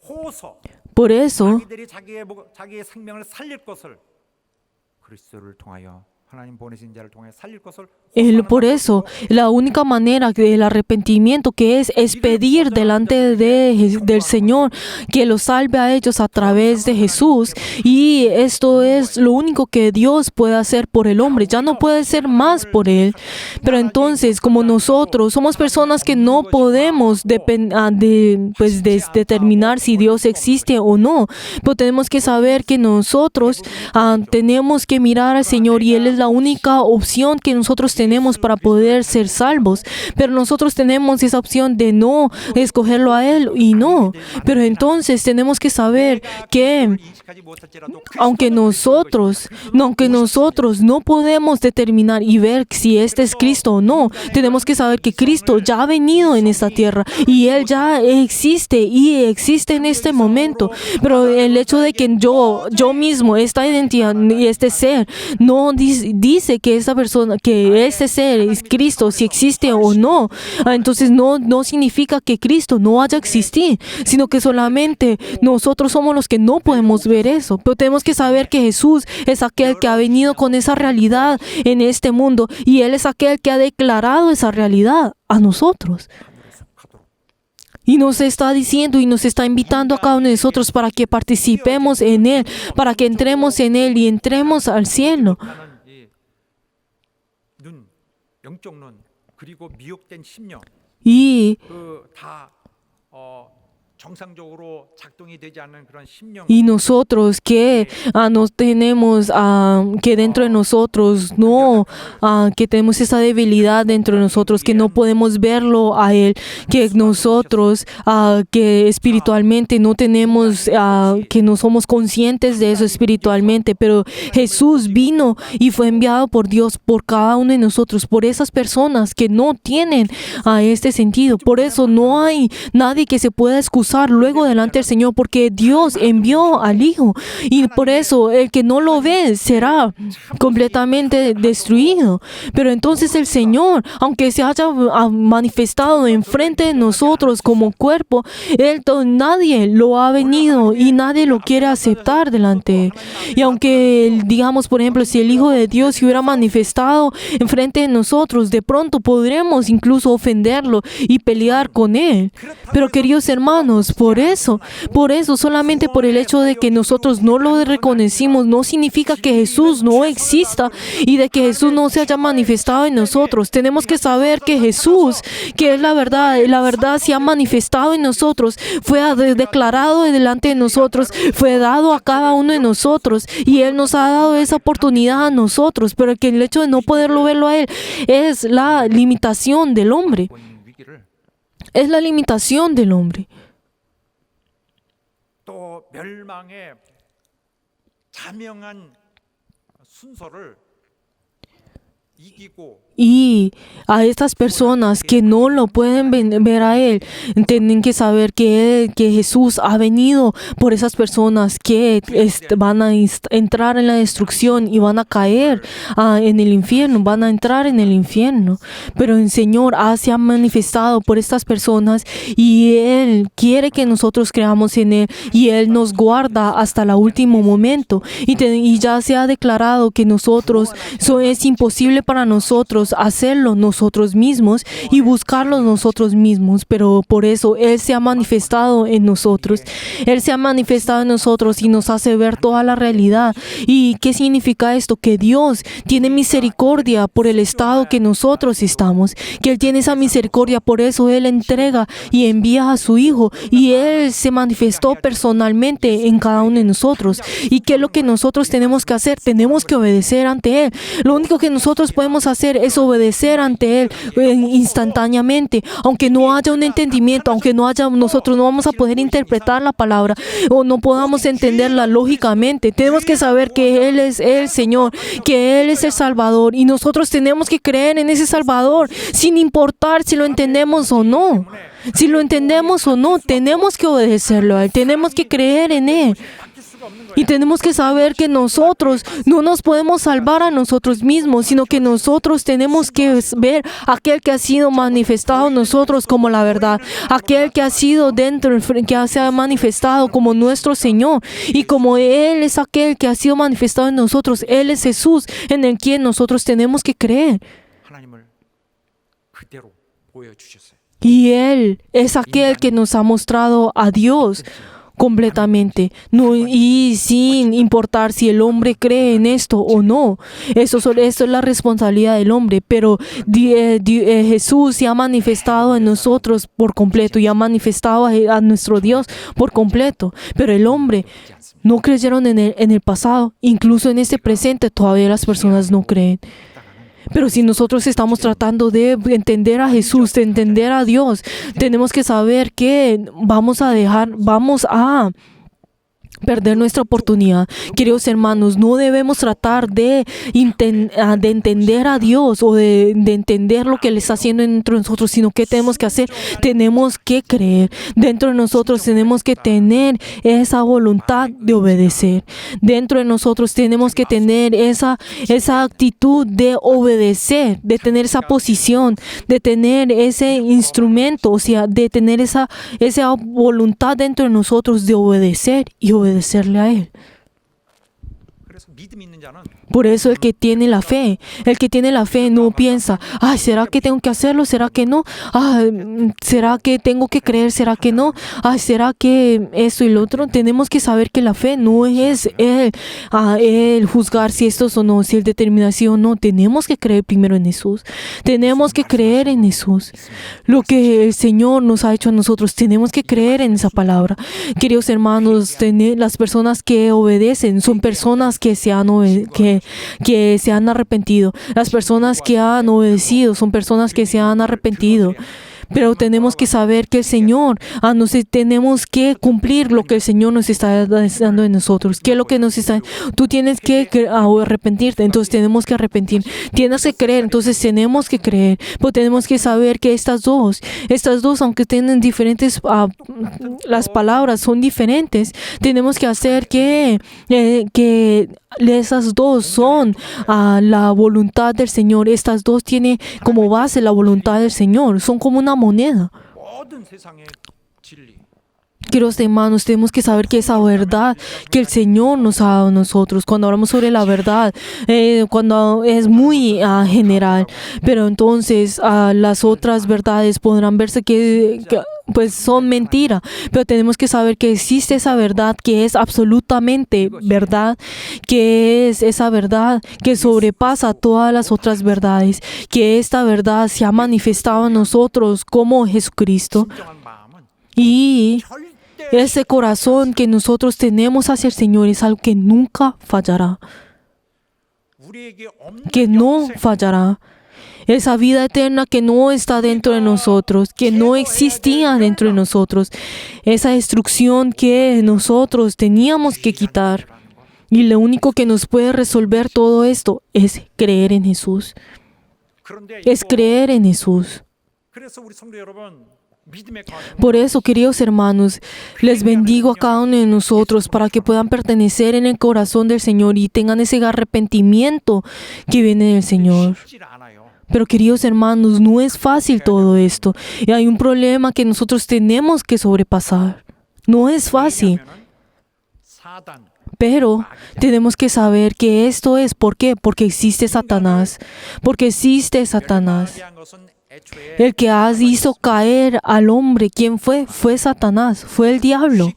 호소, por eso, 자기들이 자기의 생명을 살릴 것을 그리스도를 통하여 하나님 보내신 자를 통해 살릴 것을 por eso, la única manera del arrepentimiento que es pedir delante del Señor que los salve a ellos a través de Jesús. Y esto es lo único que Dios puede hacer por el hombre. Ya no puede ser más por él. Pero entonces, como nosotros somos personas que no podemos determinar si Dios existe o no, pero tenemos que saber que nosotros tenemos que mirar al Señor y Él es la única opción que nosotros tenemos para poder ser salvos, pero nosotros tenemos esa opción de no escogerlo a Él y no, pero entonces tenemos que saber que aunque nosotros no podemos determinar y ver si este es Cristo o no, tenemos que saber que Cristo ya ha venido en esta tierra y Él ya existe y existe en este momento, pero el hecho de que yo mismo, esta identidad y este ser, no dice que esa persona, que ese ser es Cristo, si existe o no, entonces no significa que Cristo no vaya a existir, sino que solamente nosotros somos los que no podemos ver eso. Pero tenemos que saber que Jesús es aquel que ha venido con esa realidad en este mundo y Él es aquel que ha declarado esa realidad a nosotros. Y nos está diciendo y nos está invitando a cada uno de nosotros para que participemos en Él, para que entremos en Él y entremos al cielo. 눈, 영적 눈, 그리고 미혹된 심령, Y 다 정상적으로 작동이 되지 않는 그런 심령. nosotros que nos tenemos que dentro de nosotros que tenemos esa debilidad dentro de nosotros, que no podemos verlo a Él, que nosotros que espiritualmente no tenemos, que no somos conscientes de eso espiritualmente, pero Jesús vino y fue enviado por Dios por cada uno de nosotros, por esas personas que no tienen este sentido. Por eso no hay nadie que se pueda excusar luego delante del Señor, porque Dios envió al Hijo y por eso el que no lo ve será completamente destruido. Pero entonces el Señor, aunque se haya manifestado enfrente de nosotros como cuerpo, nadie lo ha venido y nadie lo quiere aceptar delante de Él. Y aunque digamos, por ejemplo, si el Hijo de Dios se hubiera manifestado enfrente de nosotros, de pronto podremos incluso ofenderlo y pelear con Él. Pero queridos hermanos, por eso, solamente por el hecho de que nosotros no lo reconocimos, no significa que Jesús no exista y de que Jesús no se haya manifestado en nosotros. Tenemos que saber que Jesús, que es la verdad se ha manifestado en nosotros, fue declarado delante de nosotros, fue dado a cada uno de nosotros y Él nos ha dado esa oportunidad a nosotros, pero que el hecho de no poderlo verlo a Él es la limitación del hombre. Es la limitación del hombre. 또 멸망의 자명한 순서를 이기고 Y a estas personas que no lo pueden ver a Él, tienen que saber que Jesús ha venido por esas personas que van a entrar en la destrucción y van a caer en el infierno, van a entrar en el infierno. Pero el Señor se ha manifestado por estas personas y Él quiere que nosotros creamos en Él y Él nos guarda hasta el último momento. Y ya se ha declarado que nosotros, es imposible para para nosotros hacerlo nosotros mismos y buscarlo nosotros mismos, pero por eso Él se ha manifestado en nosotros. Él se ha manifestado en nosotros y nos hace ver toda la realidad. ¿Y qué significa esto? Que Dios tiene misericordia por el estado que nosotros estamos, que Él tiene esa misericordia, por eso Él entrega y envía a su Hijo, y Él se manifestó personalmente en cada uno de nosotros. ¿Y qué es lo que nosotros tenemos que hacer? Tenemos que obedecer ante Él. Lo único que nosotros podemos hacer es obedecer ante Él instantáneamente, aunque no haya un entendimiento, aunque no haya, nosotros no vamos a poder interpretar la palabra o no podamos entenderla lógicamente. Tenemos que saber que Él es el Señor, que Él es el Salvador, y nosotros tenemos que creer en ese Salvador sin importar si lo entendemos o no. Si lo entendemos o no, tenemos que obedecerlo a Él, tenemos que creer en Él. Y tenemos que saber que nosotros no nos podemos salvar a nosotros mismos, sino que nosotros tenemos que ver a aquel que ha sido manifestado en nosotros como la verdad, aquel que ha sido dentro, que se ha manifestado como nuestro Señor. Y como Él es aquel que ha sido manifestado en nosotros, Él es Jesús en el quien nosotros tenemos que creer. 하나님을 그대로 보여주셨어요. Y Él es aquel que nos ha mostrado a Dios completamente, no, y sin importar si el hombre cree en esto o no. Eso es la responsabilidad del hombre, pero Jesús se ha manifestado en nosotros por completo y ha manifestado a nuestro Dios por completo. Pero el hombre no creyeron en el pasado, incluso en este presente todavía las personas no creen. Pero si nosotros estamos tratando de entender a Jesús, de entender a Dios, tenemos que saber que vamos a perder nuestra oportunidad. Queridos hermanos, no debemos tratar de entender a Dios o de entender lo que Él está haciendo dentro de nosotros, sino que tenemos que hacer, tenemos que creer. Dentro de nosotros tenemos que tener esa voluntad de obedecer. Dentro de nosotros tenemos que tener esa actitud de obedecer, de tener esa posición, de tener ese instrumento, o sea, de tener esa voluntad dentro de nosotros de obedecer y obedecerle a Él. 그래서 믿음 있는 자는 Por eso el que tiene la fe no piensa, ay, ¿será que tengo que hacerlo? ¿Será que no? ¿Será que tengo que creer? ¿Será que no? Ay, ¿será que esto y lo otro? Tenemos que saber que la fe no es el juzgar si esto o no, si el determinación o no. Tenemos que creer primero en Jesús. Tenemos que creer en Jesús. Lo que el Señor nos ha hecho a nosotros, tenemos que creer en esa palabra. Queridos hermanos, las personas que obedecen son personas que se han arrepentido. Las personas que han obedecido son personas que se han arrepentido. Pero tenemos que saber que el Señor, tenemos que cumplir lo que el Señor nos está dando en nosotros. ¿Qué es lo que nos está? Tú tienes que arrepentirte, entonces tenemos que arrepentir. Tienes que creer, entonces tenemos que creer. Pero tenemos que saber que estas dos, aunque tienen diferentes, las palabras son diferentes, tenemos que hacer que esas dos son la voluntad del Señor. Estas dos tienen como base la voluntad del Señor. Son como una moneda. 모든 세상의 진리 Queridos hermanos, tenemos que saber que esa verdad que el Señor nos ha dado a nosotros, cuando hablamos sobre la verdad, cuando es muy general, pero entonces las otras verdades podrán verse que pues son mentira, pero tenemos que saber que existe esa verdad que es absolutamente verdad, que es esa verdad que sobrepasa todas las otras verdades, que esta verdad se ha manifestado en nosotros como Jesucristo. 진정한 마음은 Y 절대 ese corazón que nosotros tenemos hacia el Señor es algo que nunca fallará, 우리에게 없는 que no 영생, fallará. Esa vida eterna que no está dentro de nosotros, que no existía dentro de nosotros. Esa destrucción que nosotros teníamos que quitar. Y lo único que nos puede resolver todo esto es creer en Jesús. 그런데 Es creer en Jesús. 그래서 우리 성도 여러분 믿음의 과정 Por eso, queridos hermanos, les bendigo a cada uno de nosotros para que puedan pertenecer en el corazón del Señor y tengan ese arrepentimiento que viene del Señor. 쉽지 않아요. Pero queridos hermanos, no es fácil todo esto. Y hay un problema que nosotros tenemos que sobrepasar. No es fácil. 왜냐하면은 사단 Pero tenemos que saber que esto es, ¿por qué? Porque existe Satanás. Porque existe Satanás. El que hizo caer al hombre, ¿quién fue? Fue Satanás, fue el diablo,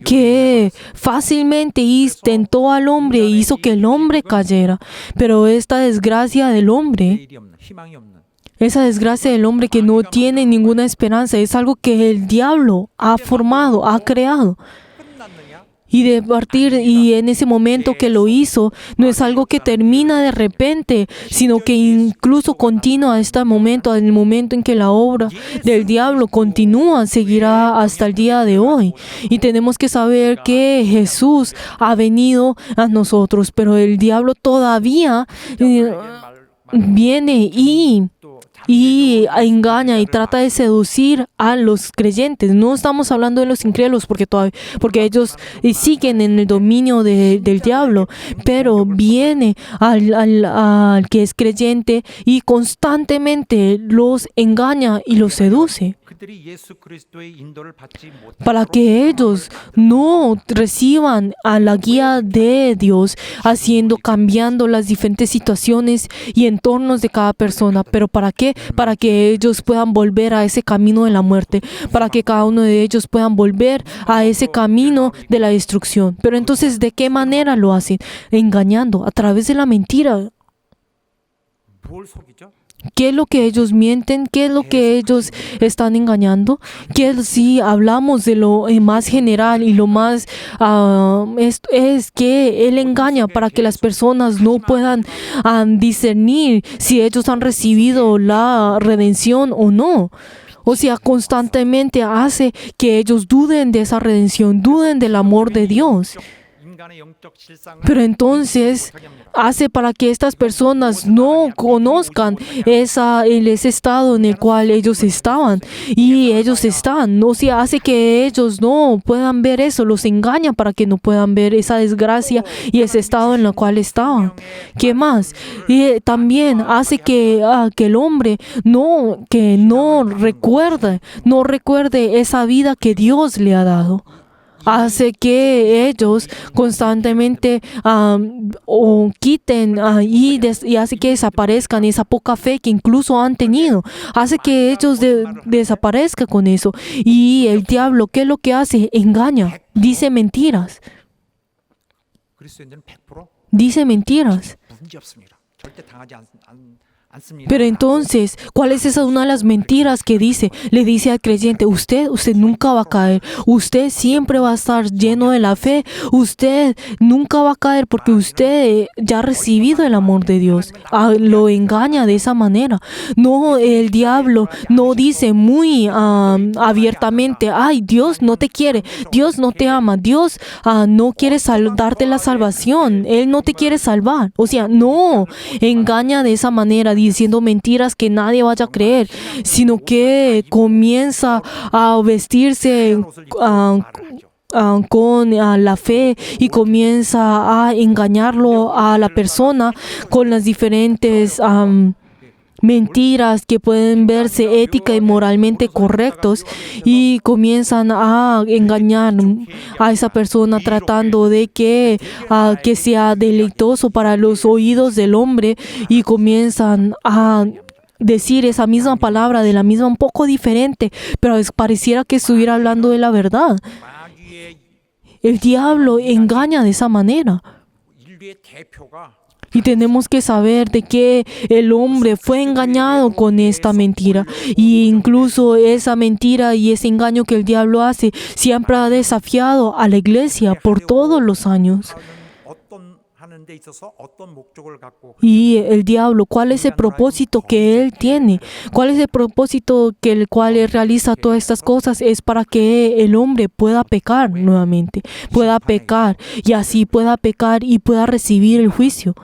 que fácilmente tentó al hombre e hizo que el hombre cayera. Pero esta desgracia del hombre, esa desgracia del hombre que no tiene ninguna esperanza, es algo que el diablo ha formado, ha creado. Y de partir, y en ese momento que lo hizo, no es algo que termina de repente, sino que incluso continúa hasta el momento en que la obra del diablo continúa, seguirá hasta el día de hoy. Y tenemos que saber que Jesús ha venido a nosotros, pero el diablo todavía viene y engaña y trata de seducir a los creyentes. No estamos hablando de los incrédulos porque ellos siguen en el dominio del diablo, pero viene al que es creyente y constantemente los engaña y los seduce, para que ellos no reciban a la guía de Dios, cambiando las diferentes situaciones y entornos de cada persona. ¿Pero para qué? Para que ellos puedan volver a ese camino de la muerte, para que cada uno de ellos puedan volver a ese camino de la destrucción. Pero entonces, ¿de qué manera lo hacen? Engañando, a través de la mentira. ¿Qué es lo que ellos mienten? ¿Qué es lo que ellos están engañando? Que si hablamos de lo más general y lo más es que Él engaña para que las personas no puedan discernir si ellos han recibido la redención o no. O sea, constantemente hace que ellos duden de esa redención, duden del amor de Dios. Pero entonces hace para que estas personas no conozcan ese estado en el cual ellos estaban y ellos están. O sea, hace que ellos no puedan ver eso, los engaña para que no puedan ver esa desgracia y ese estado en el cual estaban. ¿Qué más? Y también hace que el hombre no recuerde esa vida que Dios le ha dado. Hace que ellos constantemente quiten y hace que desaparezcan esa poca fe que incluso han tenido. Hace que ellos desaparezcan con eso. Y el diablo, ¿qué es lo que hace? Engaña, dice mentiras. Dice mentiras. Pero entonces, ¿cuál es esa una de las mentiras que dice? Le dice al creyente, usted nunca va a caer, usted siempre va a estar lleno de la fe, usted nunca va a caer porque usted ya ha recibido el amor de Dios. Lo engaña de esa manera. No, el diablo no dice muy abiertamente, ay, Dios no te quiere, Dios no te ama, Dios no quiere darte la salvación, Él no te quiere salvar. O sea, no engaña de esa manera, diciendo mentiras que nadie vaya a creer, sino que comienza a vestirse con la fe y comienza a engañarlo a la persona con las diferentes mentiras que pueden verse ética y moralmente correctos, y comienzan a engañar a esa persona tratando de que sea deleitoso para los oídos del hombre, y comienzan a decir esa misma palabra de la misma, un poco diferente, pero pareciera que estuviera hablando de la verdad. El diablo engaña de esa manera. Y tenemos que saber de que el hombre fue engañado con esta mentira. Y incluso esa mentira y ese engaño que el diablo hace siempre ha desafiado a la iglesia por todos los años. Y el diablo, ¿cuál es el propósito que él tiene? ¿Cuál es el propósito el cual él realiza todas estas cosas? Es para que el hombre pueda pecar nuevamente, pueda pecar y así pueda pecar y pueda recibir el juicio.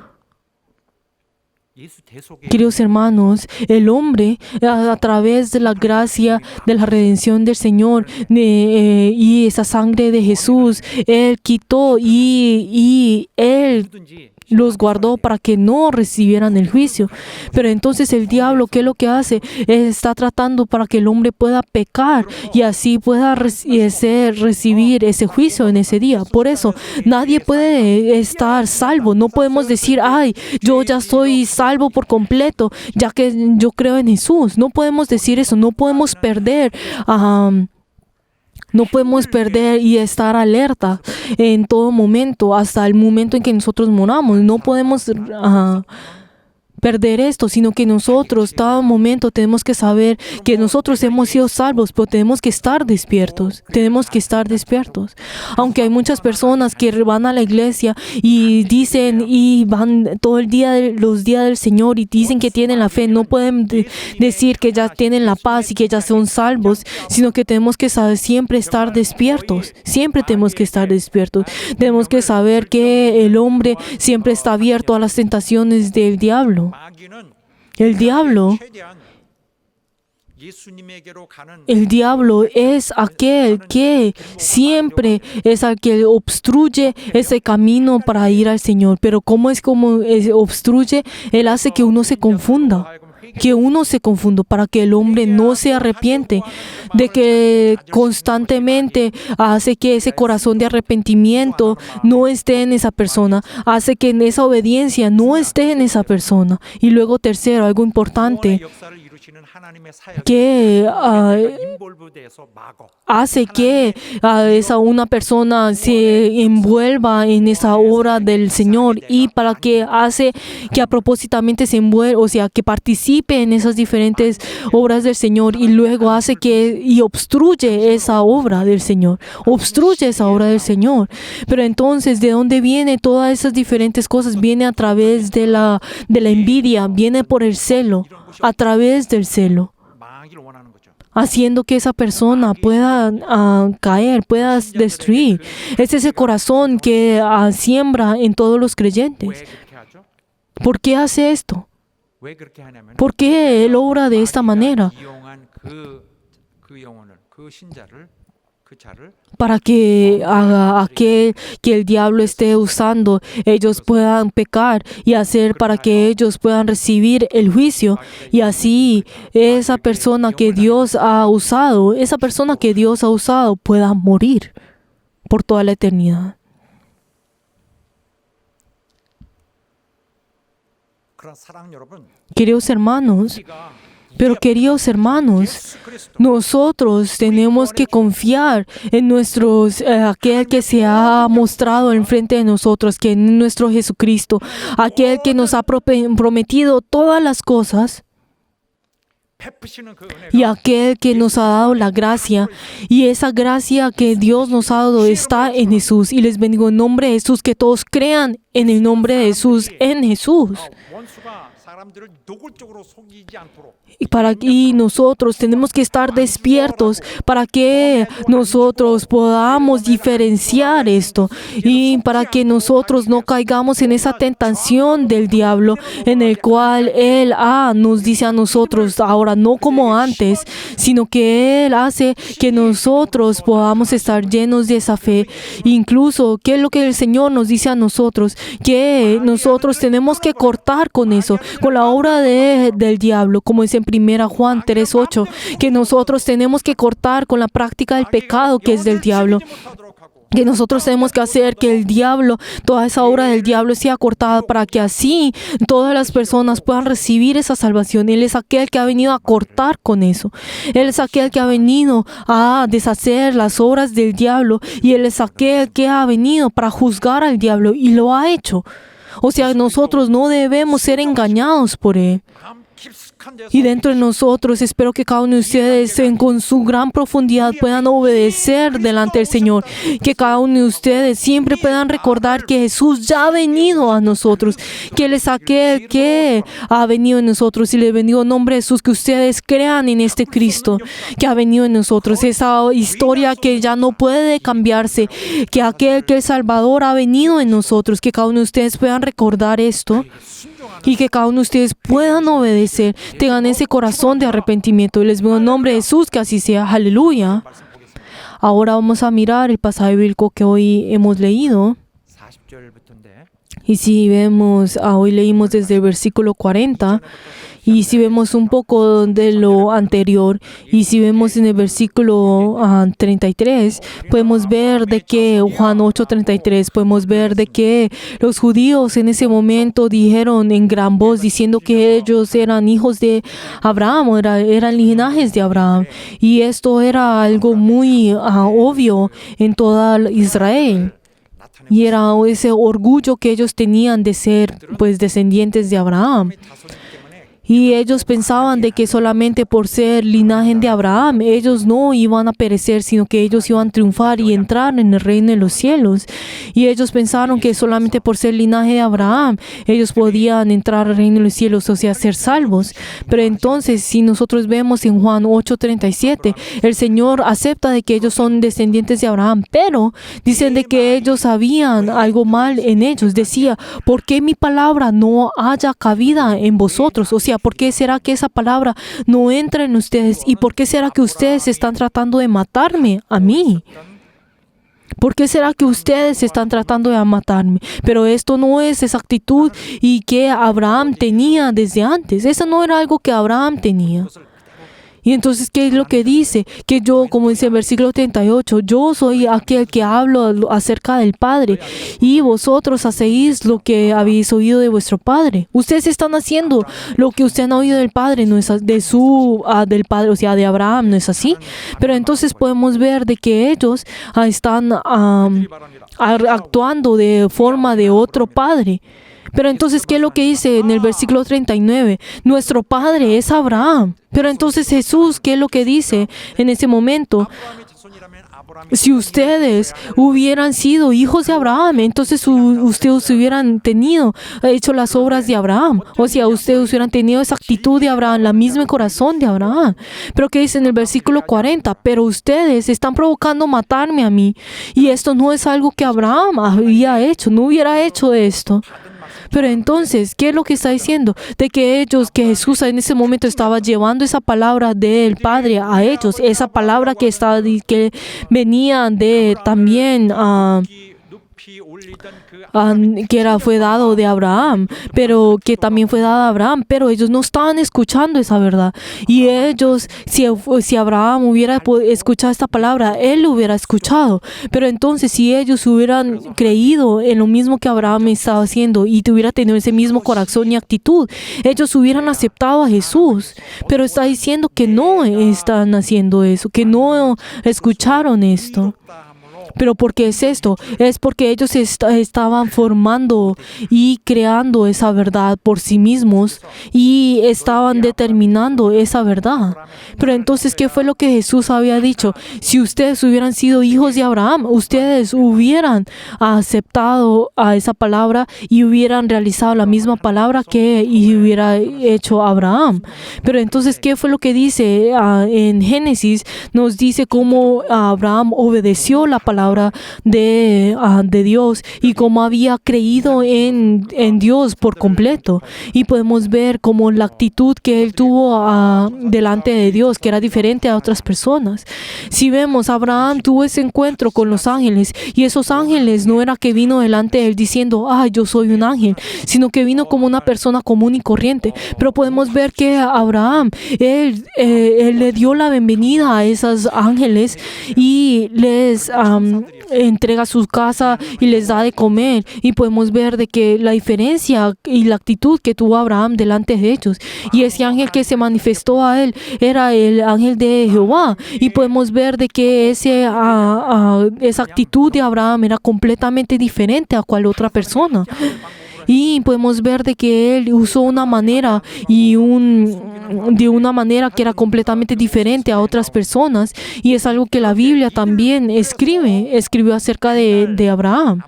예수 대속의 Queridos hermanos, el hombre a través de la gracia de la redención del Señor y esa sangre de Jesús, Él quitó y Él 누구든지 los guardó para que no recibieran el juicio. Pero entonces el diablo, ¿qué es lo que hace? Está tratando para que el hombre pueda pecar y así pueda recibir ese juicio en ese día. Por eso nadie puede estar salvo. No podemos decir, ay, yo ya estoy salvo por completo, ya que yo creo en Jesús. No podemos decir eso. No podemos perder. No podemos perder y estar alerta en todo momento, hasta el momento en que nosotros moramos. No podemos perder esto, sino que nosotros, todo momento, tenemos que saber que nosotros hemos sido salvos, pero tenemos que estar despiertos. Tenemos que estar despiertos. Aunque hay muchas personas que van a la iglesia y dicen y van todo el día, los días del Señor y dicen que tienen la fe, no pueden decir que ya tienen la paz y que ya son salvos, sino que tenemos que saber siempre estar despiertos. Siempre tenemos que estar despiertos. Tenemos que saber que el hombre siempre está abierto a las tentaciones del diablo. 마귀는 El diablo, 최대한 예수님에게로 가는 el diablo es aquel que siempre es el que obstruye ese camino para ir al Señor. Pero ¿cómo es como obstruye? Él hace que uno se confunda. Que uno se confunda para que el hombre no se arrepiente, de que constantemente hace que ese corazón de arrepentimiento no esté en esa persona, hace que en esa obediencia no esté en esa persona. Y luego tercero, algo importante, 역사를 이루시는 하나님의 사역 que 인볼브돼서 마거 hace que una persona se envuelva en esa obra del Señor y para que hace que a propósitamente se envuelva, o sea, que participe en esas diferentes obras del Señor y luego hace que y obstruye esa obra del Señor, obstruye esa obra del Señor. Pero entonces, ¿de dónde viene todas esas diferentes cosas? Viene a través de la envidia, viene por el celo, a través del celo, 망하기를 원하는 거죠. haciendo que esa persona pueda caer, pueda destruir. Es ese corazón que siembra en todos los 왜 creyentes. 그렇게 하죠? ¿Por qué hace esto? 왜 그렇게 하냐면 ¿Por qué Él obra de esta manera? 이용한 그 영혼을 그 신자를 그 자를 Para que aquel que el diablo esté usando, ellos puedan pecar y hacer para que ellos puedan recibir el juicio. Y así esa persona que Dios ha usado, pueda morir por toda la eternidad. 그런 사랑 여러분 Queridos hermanos, pero queridos hermanos, nosotros tenemos que confiar en aquel que se ha mostrado enfrente de nosotros, que es nuestro Jesucristo, aquel que nos ha prometido todas las cosas 베푸시는 그 y 은혜가 aquel que nos ha dado la gracia. Y esa gracia que Dios nos ha dado está en Jesús. Y les bendigo en nombre de Jesús, que todos crean en el nombre de Jesús, en Jesús. 원수가 사람들을 노골적으로 속이지 않도록 Y nosotros tenemos que estar despiertos para que nosotros podamos diferenciar esto y para que nosotros no caigamos en esa tentación del diablo en el cual Él nos dice a nosotros ahora no como antes, sino que Él hace que nosotros podamos estar llenos de esa fe. Incluso, ¿qué es lo que el Señor nos dice a nosotros? Que nosotros tenemos que cortar con eso, con la obra del diablo, como es en 1 Juan 3:8, que nosotros tenemos que cortar con la práctica del pecado que es del diablo. Que nosotros tenemos que hacer que el diablo, toda esa obra del diablo sea cortada para que así todas las personas puedan recibir esa salvación. Él es aquel que ha venido a cortar con eso. Él es aquel que ha venido a deshacer las obras del diablo y Él es aquel que ha venido para juzgar al diablo y lo ha hecho. O sea, nosotros no debemos ser engañados por Él. Y dentro de nosotros, espero que cada uno de ustedes con su gran profundidad puedan obedecer delante del Señor. Que cada uno de ustedes siempre puedan recordar que Jesús ya ha venido a nosotros. Que Él es aquel que ha venido en nosotros. Y les bendigo en nombre de Jesús, que ustedes crean en este Cristo que ha venido en nosotros. Esa historia que ya no puede cambiarse. Que el Salvador ha venido en nosotros. Que cada uno de ustedes puedan recordar esto. y que cada uno de ustedes puedan obedecer, tengan ese corazón de arrepentimiento. Y les veo en nombre de Jesús que así sea. Aleluya. Ahora vamos a mirar el pasaje bíblico que hoy hemos leído. 40절부터인데 Y si vemos, hoy leímos desde el versículo 40, y si vemos un poco de lo anterior, y si vemos en el versículo 33, podemos ver de que, Juan 8:33, podemos ver de que los judíos en ese momento dijeron en gran voz, diciendo que ellos eran hijos de Abraham, eran linajes de Abraham, y esto era algo muy obvio en toda Israel. Y era ese orgullo que ellos tenían de ser, pues, descendientes de Abraham. Y ellos pensaban de que solamente por ser linaje de Abraham, ellos no iban a perecer, sino que ellos iban a triunfar y entrar en el reino de los cielos. Y ellos pensaron que solamente por ser linaje de Abraham, ellos podían entrar al reino de los cielos, o sea, ser salvos. Pero entonces, si nosotros vemos en Juan 8:37, el Señor acepta de que ellos son descendientes de Abraham, pero dicen de que ellos sabían algo mal en ellos. Decía, ¿por qué mi palabra no haya cabida en vosotros? O sea, ¿por qué será que esa palabra no entra en ustedes? ¿Y por qué será que ustedes están tratando de matarme a mí? ¿Por qué será que ustedes están tratando de matarme? Pero esto no es esa actitud y que Abraham tenía desde antes. Eso no era algo que Abraham tenía. Y entonces, ¿qué es lo que dice? Que yo, como dice el versículo 38, yo soy aquel que hablo acerca del Padre, y vosotros hacéis lo que habéis oído de vuestro Padre. Ustedes están haciendo lo que ustedes han oído del Padre, no es del Padre, o sea, de Abraham, ¿no es así? Pero entonces podemos ver de que ellos están actuando de forma de otro Padre. Pero entonces, ¿qué es lo que dice en el versículo 39? Nuestro padre es Abraham. Pero entonces Jesús, ¿qué es lo que dice en ese momento? Si ustedes hubieran sido hijos de Abraham, entonces ustedes hubieran hecho las obras de Abraham. O sea, ustedes hubieran tenido esa actitud de Abraham, la misma corazón de Abraham. Pero ¿qué dice en el versículo 40? Pero ustedes están provocando matarme a mí. Y esto no es algo que Abraham había hecho, no hubiera hecho esto. Pero entonces, ¿qué es lo que está diciendo? De que Jesús en ese momento estaba llevando esa palabra del Padre a ellos, esa palabra que venía de también fue dado de Abraham, pero que también fue dado a Abraham, pero ellos no estaban escuchando esa verdad. Y ellos, si Abraham hubiera escuchado esta palabra, él lo hubiera escuchado. Pero entonces, si ellos hubieran creído en lo mismo que Abraham estaba haciendo y tuviera tenido ese mismo corazón y actitud, ellos hubieran aceptado a Jesús. Pero está diciendo que no están haciendo eso, que no escucharon esto. ¿Pero por qué es esto? Es porque ellos estaban formando y creando esa verdad por sí mismos y estaban determinando esa verdad. Pero entonces, ¿qué fue lo que Jesús había dicho? Si ustedes hubieran sido hijos de Abraham, ustedes hubieran aceptado a esa palabra y hubieran realizado la misma palabra que hubiera hecho Abraham. Pero entonces, ¿qué fue lo que dice en Génesis? Nos dice cómo Abraham obedeció la palabra de Dios y cómo había creído en Dios por completo. Y podemos ver como la actitud que él tuvo delante de Dios, que era diferente a otras personas. Si vemos, Abraham tuvo ese encuentro con los ángeles, y esos ángeles no era que vino delante de él diciendo, yo soy un ángel, sino que vino como una persona común y corriente. Pero podemos ver que Abraham, él le dio la bienvenida a esos ángeles y les entrega su casa y les da de comer. Y podemos ver de que la diferencia y la actitud que tuvo Abraham delante de ellos. Y ese ángel que se manifestó a él era el ángel de Jehová. Y podemos ver de que esa actitud de Abraham era completamente diferente a cual otra persona. Y podemos ver de que él usó una manera de una manera que era completamente diferente a otras personas. Y es algo que la Biblia también escribió acerca de Abraham.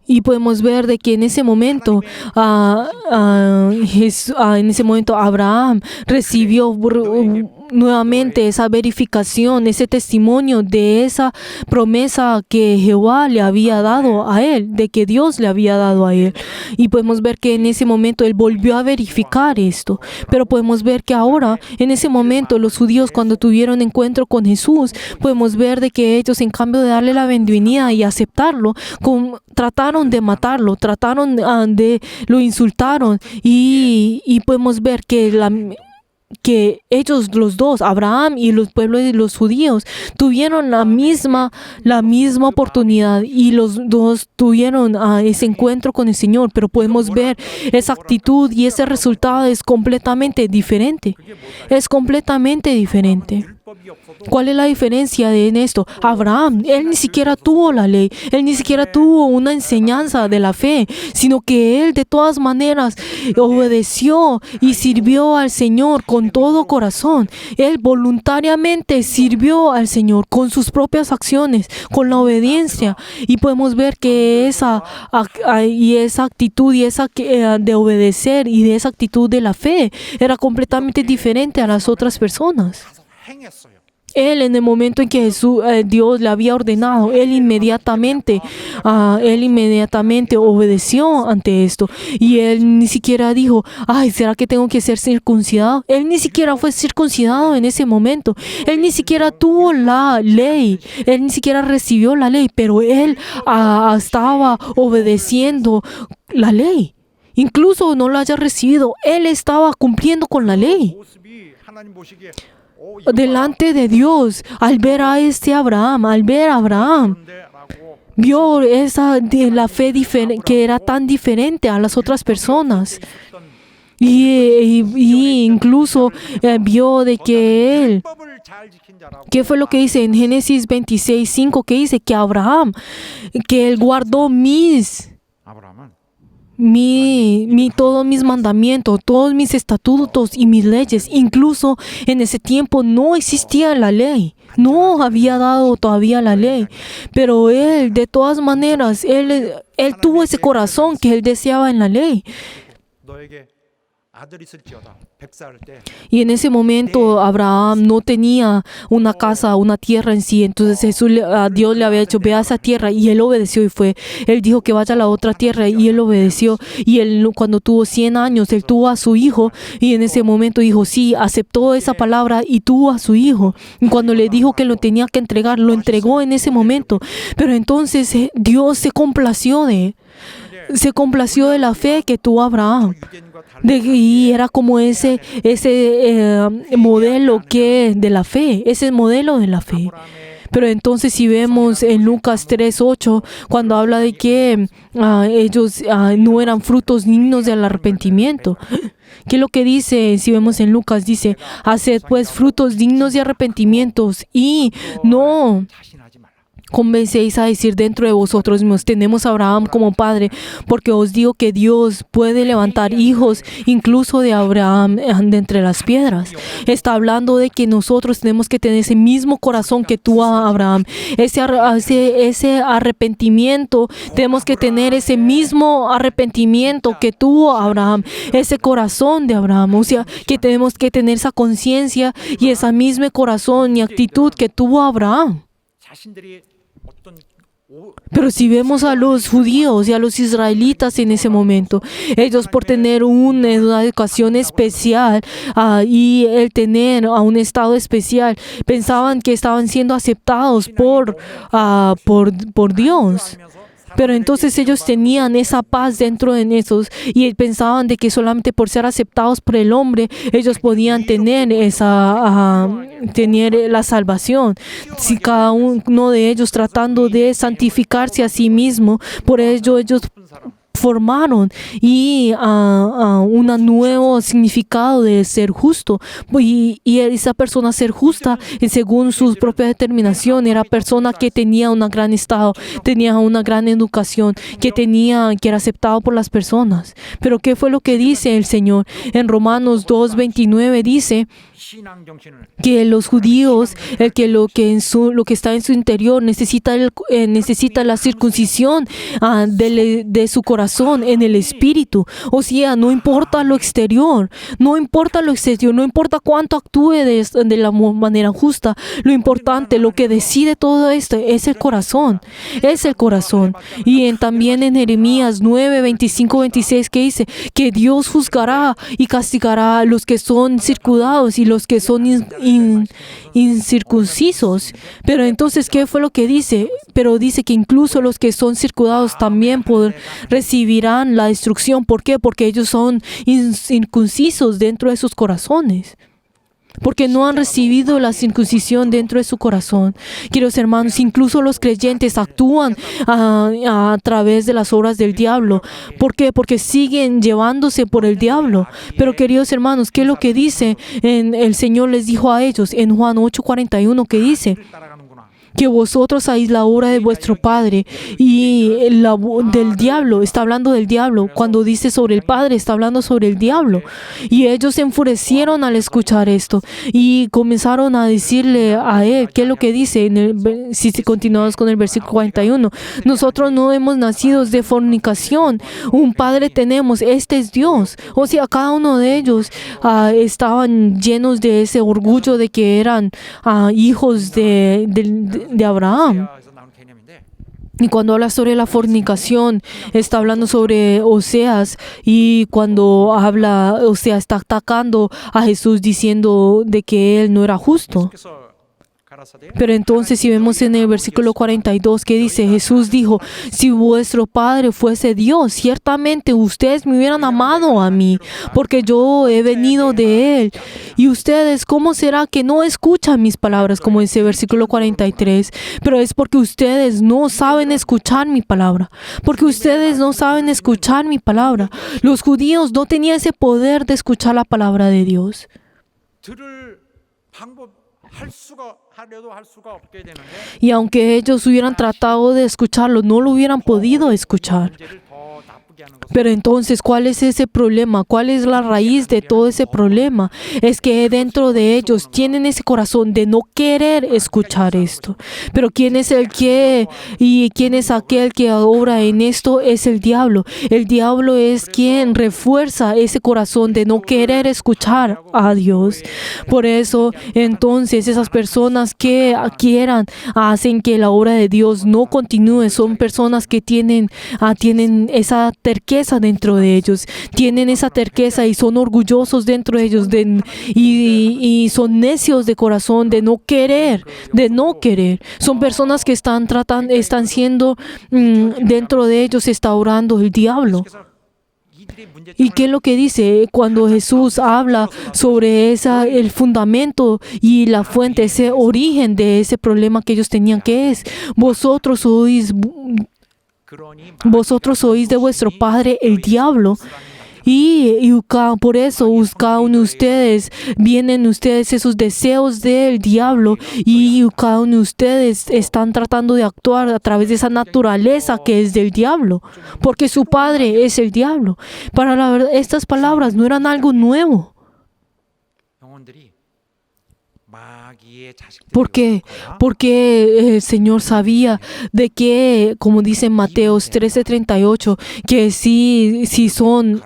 Y podemos ver de que en ese momento Abraham recibió nuevamente esa verificación, ese testimonio de esa promesa que Jehová le había dado a él, de que Dios le había dado a él. Y podemos ver que en ese momento él volvió a verificar esto. Pero podemos ver que ahora, en ese momento, los judíos cuando tuvieron encuentro con Jesús, podemos ver de que ellos, en cambio de darle la bienvenida y aceptarlo, trataron de matarlo, lo insultaron, y podemos ver que ellos los dos, Abraham y los pueblos de los judíos, tuvieron la misma oportunidad, y los dos tuvieron ese encuentro con el Señor. Pero podemos ver esa actitud y ese resultado es completamente diferente. Es completamente diferente. ¿Cuál es la diferencia en esto? Abraham, él ni siquiera tuvo la ley, él ni siquiera tuvo una enseñanza de la fe, sino que él de todas maneras obedeció y sirvió al Señor con todo corazón. Él voluntariamente sirvió al Señor con sus propias acciones, con la obediencia. Y podemos ver que esa actitud y esa de obedecer y de esa actitud de la fe era completamente diferente a las otras personas. Él, en el momento en que Dios le había ordenado, él inmediatamente obedeció ante esto. Y él ni siquiera dijo, ay, ¿será que tengo que ser circuncidado? Él ni siquiera fue circuncidado en ese momento. Él ni siquiera tuvo la ley. Él ni siquiera recibió la ley, pero él estaba obedeciendo la ley. Incluso no lo haya recibido, él estaba cumpliendo con la ley. Delante de Dios, al ver a Abraham, vio la fe que era tan diferente a las otras personas. Y incluso vio de que él, ¿qué fue lo que dice en Génesis 26:5? Que dice que Abraham, que él guardó todos mis mandamientos, todos mis estatutos y mis leyes. Incluso en ese tiempo no existía la ley, no había dado todavía la ley, pero él, de todas maneras, él tuvo ese corazón que él deseaba en la ley. Y en ese momento Abraham no tenía una casa, una tierra en sí. Entonces Dios le había dicho, ve a esa tierra, y él obedeció y fue. Él dijo que vaya a la otra tierra y él obedeció. Y él, cuando tuvo 100 años, él tuvo a su hijo, y en ese momento dijo, sí, aceptó esa palabra y tuvo a su hijo. Y cuando le dijo que lo tenía que entregar, lo entregó en ese momento. Pero entonces Dios se complació de la fe que tuvo Abraham. Y era como ese modelo de la fe, ese modelo de la fe. Pero entonces si vemos en Lucas 3:8, cuando habla de que ellos no eran frutos dignos del arrepentimiento, ¿qué es lo que dice? Si vemos en Lucas, dice, haced pues frutos dignos de arrepentimientos y no convencéis a decir dentro de vosotros mismos, tenemos a Abraham como padre, porque os digo que Dios puede levantar hijos incluso de Abraham de entre las piedras. Está hablando de que nosotros tenemos que tener ese mismo corazón que tuvo Abraham, ese arrepentimiento. Tenemos que tener ese mismo arrepentimiento que tuvo Abraham, ese corazón de Abraham. O sea, que tenemos que tener esa conciencia y ese mismo corazón y actitud que tuvo Abraham. Pero si vemos a los judíos y a los israelitas en ese momento, ellos, por tener una educación especial y el tener a un estado especial, pensaban que estaban siendo aceptados por Dios. Pero entonces ellos tenían esa paz dentro de esos, y pensaban de que solamente por ser aceptados por el hombre ellos podían tener la salvación. Si cada uno de ellos tratando de santificarse a sí mismo, por ello ellos formaron un nuevo significado de ser justo, y esa persona ser justa según su propia determinación era persona que tenía un gran estado, tenía una gran educación, que era aceptado por las personas. Pero ¿qué fue lo que dice el Señor? En Romanos 2:29 dice que los judíos, lo que está en su interior necesita la circuncisión de su corazón, corazón, en el espíritu. O sea, no importa lo exterior, no importa lo exterior, no importa cuánto actúe de la manera justa. Lo importante, lo que decide todo esto es el corazón. Es el corazón. Y también en Jeremías 9, 25, 26 que dice que Dios juzgará y castigará a los que son circuncidados y los que son incircuncisos. Pero entonces, ¿qué fue lo que dice? Pero dice que incluso los que son circuncidados también recibirán la destrucción. ¿Por qué? Porque ellos son incircuncisos dentro de sus corazones. Porque no han recibido la circuncisión dentro de su corazón. Queridos hermanos, incluso los creyentes actúan a través de las obras del diablo. ¿Por qué? Porque siguen llevándose por el diablo. Pero queridos hermanos, ¿qué es lo que dice? El Señor les dijo a ellos en Juan 8:41 que dice que vosotros sabéis la obra de vuestro Padre y del diablo. Está hablando del diablo. Cuando dice sobre el Padre, está hablando sobre el diablo. Y ellos se enfurecieron al escuchar esto y comenzaron a decirle a él, ¿qué es lo que dice? Si continuamos con el versículo 41, nosotros no hemos nacido de fornicación. Un Padre tenemos, este es Dios. O sea, cada uno de ellos estaban llenos de ese orgullo de que eran hijos de Abraham. Y cuando habla sobre la fornicación, está hablando sobre Oseas, y cuando habla, Oseas está atacando a Jesús diciendo de que él no era justo. Pero entonces si vemos en el versículo 42 que dice, Jesús dijo, si vuestro Padre fuese Dios, ciertamente ustedes me hubieran amado a mí, porque yo he venido de Él. Y ustedes, ¿cómo será que no escuchan mis palabras? Como dice el versículo 43. Pero es porque ustedes no saben escuchar mi palabra. Porque ustedes no saben escuchar mi palabra. Los judíos no tenían ese poder de escuchar la palabra de Dios. Y aunque ellos hubieran tratado de escucharlo, no lo hubieran podido escuchar. Pero entonces, ¿cuál es ese problema? ¿Cuál es la raíz de todo ese problema? Es que dentro de ellos tienen ese corazón de no querer escuchar esto. Pero ¿quién es el que y quién es aquel que obra en esto? Es el diablo. El diablo es quien refuerza ese corazón de no querer escuchar a Dios. Por eso, entonces, esas personas que hacen que la obra de Dios no continúe, son personas que tienen esa terqueza dentro de ellos, tienen esa terqueza y son orgullosos dentro de ellos y son necios de corazón de no querer. Son personas que están siendo, dentro de ellos está orando el diablo. ¿Y qué es lo que dice cuando Jesús habla sobre el fundamento y la fuente, ese origen de ese problema que ellos tenían? ¿Qué es? Vosotros oís de vuestro padre el diablo, y por eso cada uno de ustedes vienen esos deseos del diablo, y cada uno de ustedes están tratando de actuar a través de esa naturaleza que es del diablo, porque su padre es el diablo. Para la verdad, estas palabras no eran algo nuevo. ¿Por qué? Porque el Señor sabía de que, como dice en Mateos 13:38, que si son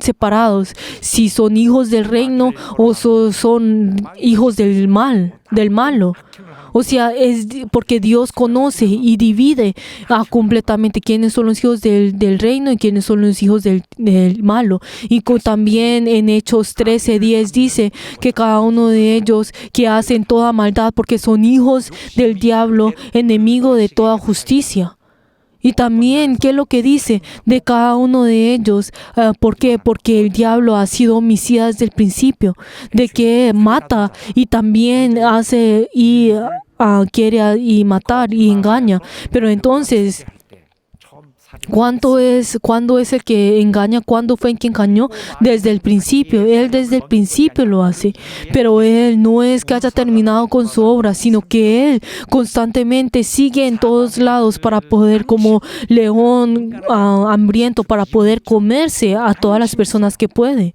separados, si son hijos del reino o son hijos del malo. O sea, es porque Dios conoce y divide completamente quiénes son los hijos del reino y quiénes son los hijos del malo. Y también en Hechos 13:10 dice que cada uno de ellos que hacen toda maldad porque son hijos del diablo, enemigo de toda justicia. Y también, ¿qué es lo que dice de cada uno de ellos? ¿Por qué? Porque el diablo ha sido homicida desde el principio, de que mata y también hace y quiere y matar y engaña. Pero entonces, ¿cuándo es el que engaña? ¿Cuándo fue el que engañó? Desde el principio. Él desde el principio lo hace. Pero Él no es que haya terminado con su obra, sino que Él constantemente sigue en todos lados para poder, como león hambriento, para poder comerse a todas las personas que puede.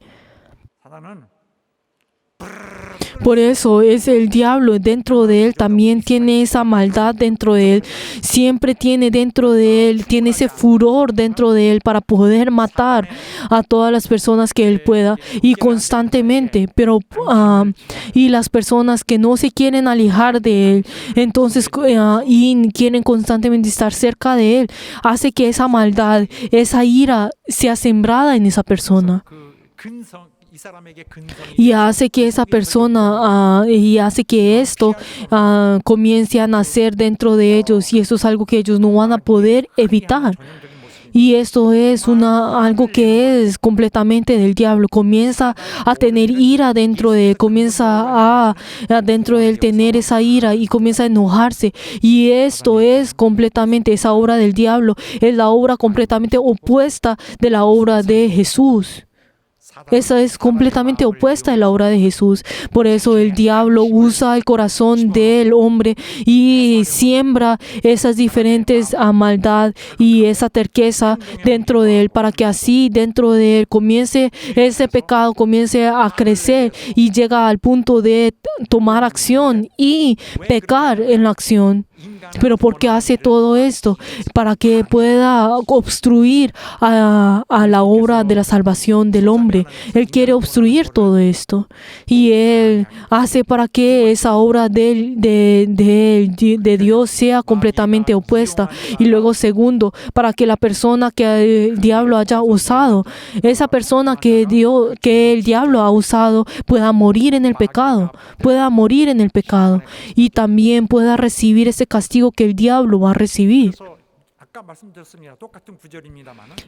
Por eso es el diablo dentro de él, también tiene esa maldad dentro de él, siempre tiene dentro de él, tiene ese furor dentro de él para poder matar a todas las personas que él pueda y constantemente, pero y las personas que no se quieren alejar de él, entonces y quieren constantemente estar cerca de él, hace que esa maldad, esa ira sea sembrada en esa persona. Y hace que esa persona, y hace que esto comience a nacer dentro de ellos, y eso es algo que ellos no van a poder evitar. Y esto es algo que es completamente del diablo. Comienza a tener ira dentro de él, comienza a dentro de él tener esa ira y comienza a enojarse. Y esto es completamente esa obra del diablo, es la obra completamente opuesta de la obra de Jesús. Esa es completamente opuesta a la obra de Jesús. Por eso el diablo usa el corazón del hombre y siembra esas diferentes maldad y esa terqueza dentro de él, para que así dentro de él comience ese pecado, comience a crecer y llega al punto de tomar acción y pecar en la acción. Pero ¿por qué hace todo esto? Para que pueda obstruir a la obra de la salvación del hombre. Él quiere obstruir todo esto. Y Él hace para que esa obra de Dios sea completamente opuesta. Y luego segundo, para que la persona que el diablo haya usado, esa persona que el diablo ha usado, pueda morir en el pecado. Pueda morir en el pecado. Y también pueda recibir ese castigo que el diablo va a recibir.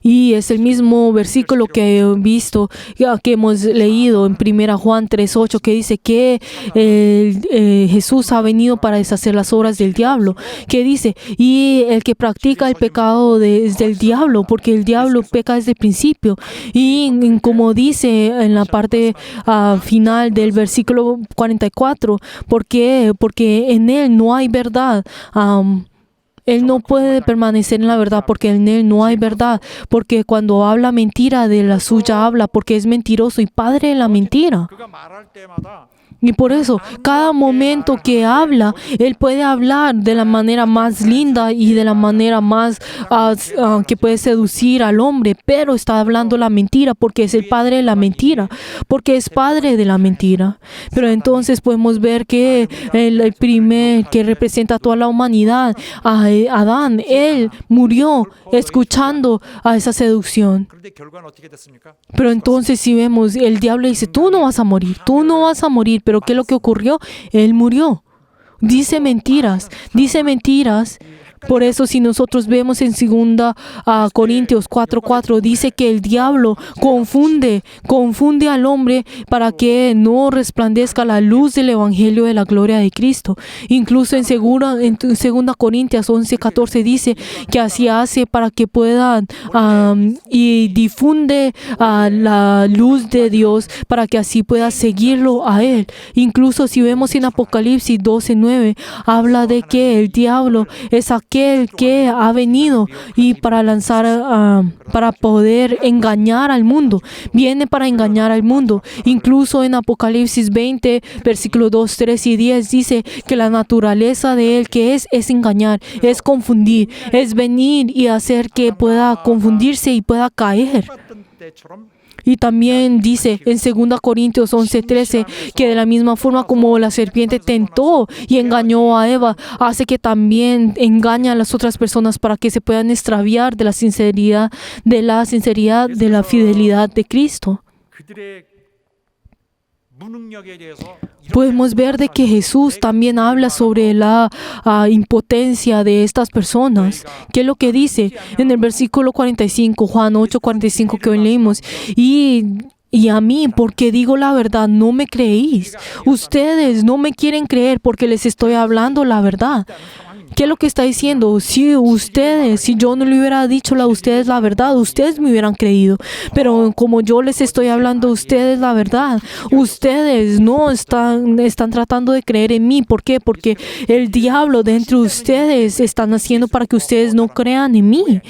Y es el mismo versículo que he visto, que hemos leído en 1 Juan 3:8, que dice que Jesús ha venido para deshacer las obras del diablo, que dice, y el que practica el pecado es del diablo, porque el diablo peca desde el principio. Y como dice en la parte final del versículo 44, ¿por qué? Porque en él no hay verdad. Él no puede permanecer en la verdad porque en él no hay verdad. Porque cuando habla mentira, de la suya habla, porque es mentiroso y padre de la mentira. Y por eso, cada momento que habla, Él puede hablar de la manera más linda y de la manera más que puede seducir al hombre, pero está hablando la mentira porque es el padre de la mentira, porque es padre de la mentira. Pero entonces podemos ver que el primer que representa a toda la humanidad, Adán, él murió escuchando a esa seducción. Pero entonces si vemos, el diablo dice, tú no vas a morir, tú no vas a morir. Pero ¿qué es lo que ocurrió? Él murió. Dice mentiras, dice mentiras. Por eso si nosotros vemos en 2 Corintios 4:4, dice que el diablo confunde al hombre para que no resplandezca la luz del evangelio de la gloria de Cristo. Incluso en 2 Corintios 11:14 dice que así hace para que puedan y difunde la luz de Dios para que así pueda seguirlo a Él. Incluso si vemos en Apocalipsis 12:9, habla de que el diablo es aquel que ha venido y para poder engañar al mundo. Viene para engañar al mundo. Incluso en Apocalipsis 20, versículos 2, 3 y 10 dice que la naturaleza de él que es engañar, es confundir, es venir y hacer que pueda confundirse y pueda caer. Y también dice en 2 Corintios 11:13 que de la misma forma como la serpiente tentó y engañó a Eva, hace que también engaña a las otras personas para que se puedan extraviar de la sinceridad, de la fidelidad de Cristo. Podemos ver de que Jesús también habla sobre la impotencia de estas personas. ¿Qué es lo que dice en el versículo 45, Juan 8:45 que hoy leímos? Y a mí, porque digo la verdad, no me creéis. Ustedes no me quieren creer porque les estoy hablando la verdad. ¿Qué es lo que está diciendo? Si yo no le hubiera dicho a ustedes la verdad, ustedes me hubieran creído. Pero como yo les estoy hablando a ustedes la verdad, ustedes no están tratando de creer en mí. ¿Por qué? Porque el diablo dentro de ustedes están haciendo para que ustedes no crean en mí.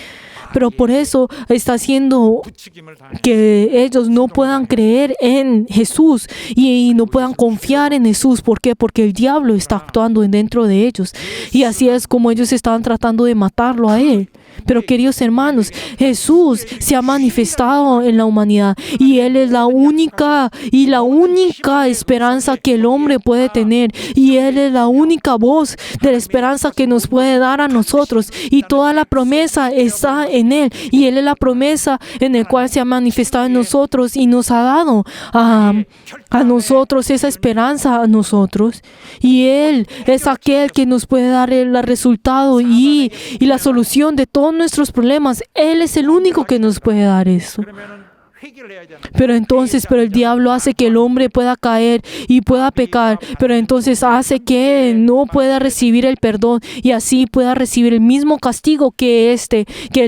Pero por eso está haciendo que ellos no puedan creer en Jesús y no puedan confiar en Jesús. ¿Por qué? Porque el diablo está actuando dentro de ellos. Y así es como ellos estaban tratando de matarlo a él. Pero queridos hermanos, Jesús se ha manifestado en la humanidad y Él es la única esperanza que el hombre puede tener, y Él es la única voz de la esperanza que nos puede dar a nosotros, y toda la promesa está en Él, y Él es la promesa en el cual se ha manifestado en nosotros y nos ha dado a nosotros esa esperanza a nosotros, y Él es aquel que nos puede dar el resultado y la solución de todos nuestros problemas. Él es el único que nos puede dar eso. Pero el diablo hace que el hombre pueda caer y pueda pecar, pero entonces hace que no pueda recibir el perdón y así pueda recibir el mismo castigo que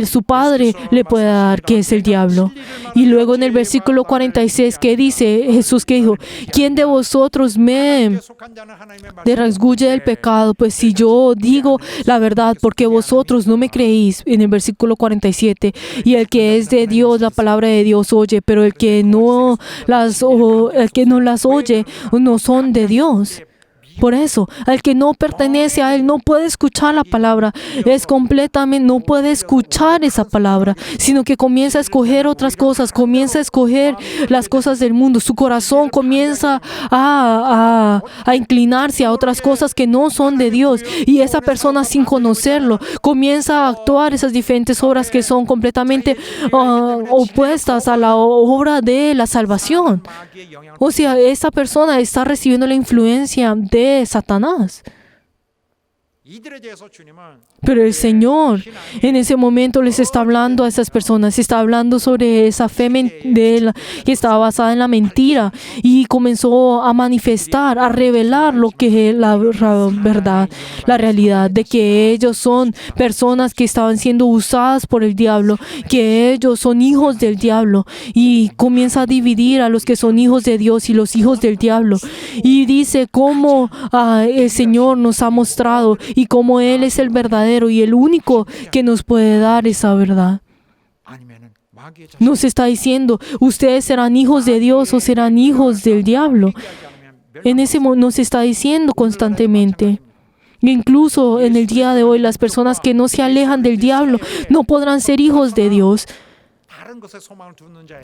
su padre le puede dar, que es el diablo. Y luego en el versículo 46, ¿qué dice Jesús? Que dijo: ¿quién de vosotros me desgulle del pecado? Pues si yo digo la verdad, porque vosotros no me creéis. En el versículo 47, y el que es de Dios, la palabra de Dios oye, pero el que no las oye no son de Dios. Por eso, el que no pertenece a Él no puede escuchar la palabra, no puede escuchar esa palabra, sino que comienza a escoger otras cosas, comienza a escoger las cosas del mundo. Su corazón comienza a inclinarse a otras cosas que no son de Dios, y esa persona, sin conocerlo, comienza a actuar esas diferentes obras que son completamente opuestas a la obra de la salvación. O sea, esa persona está recibiendo la influencia de Satanás. Pero el Señor en ese momento les está hablando a esas personas, está hablando sobre esa fe que estaba basada en la mentira, y comenzó a manifestar, a revelar lo que es la verdad, la realidad de que ellos son personas que estaban siendo usadas por el diablo, que ellos son hijos del diablo, y comienza a dividir a los que son hijos de Dios y los hijos del diablo, y dice cómo el Señor nos ha mostrado y cómo Él es el verdadero y el único que nos puede dar esa verdad. Nos está diciendo: ustedes serán hijos de Dios o serán hijos del diablo. Nos está diciendo constantemente. Incluso en el día de hoy, las personas que no se alejan del diablo no podrán ser hijos de Dios.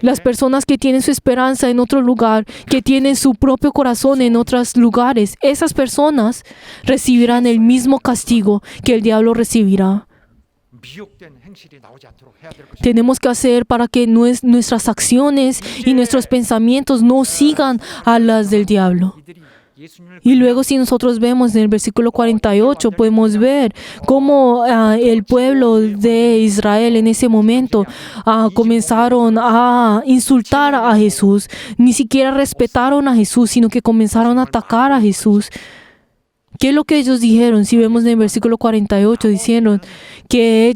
Las personas que tienen su esperanza en otro lugar, que tienen su propio corazón en otros lugares, esas personas recibirán el mismo castigo que el diablo recibirá. Tenemos que hacer para que nuestras acciones y nuestros pensamientos no sigan a las del diablo. Y luego, si nosotros vemos en el versículo 48, podemos ver cómo el pueblo de Israel en ese momento comenzaron a insultar a Jesús. Ni siquiera respetaron a Jesús, sino que comenzaron a atacar a Jesús. ¿Qué es lo que ellos dijeron? Si vemos en el versículo 48, dijeron que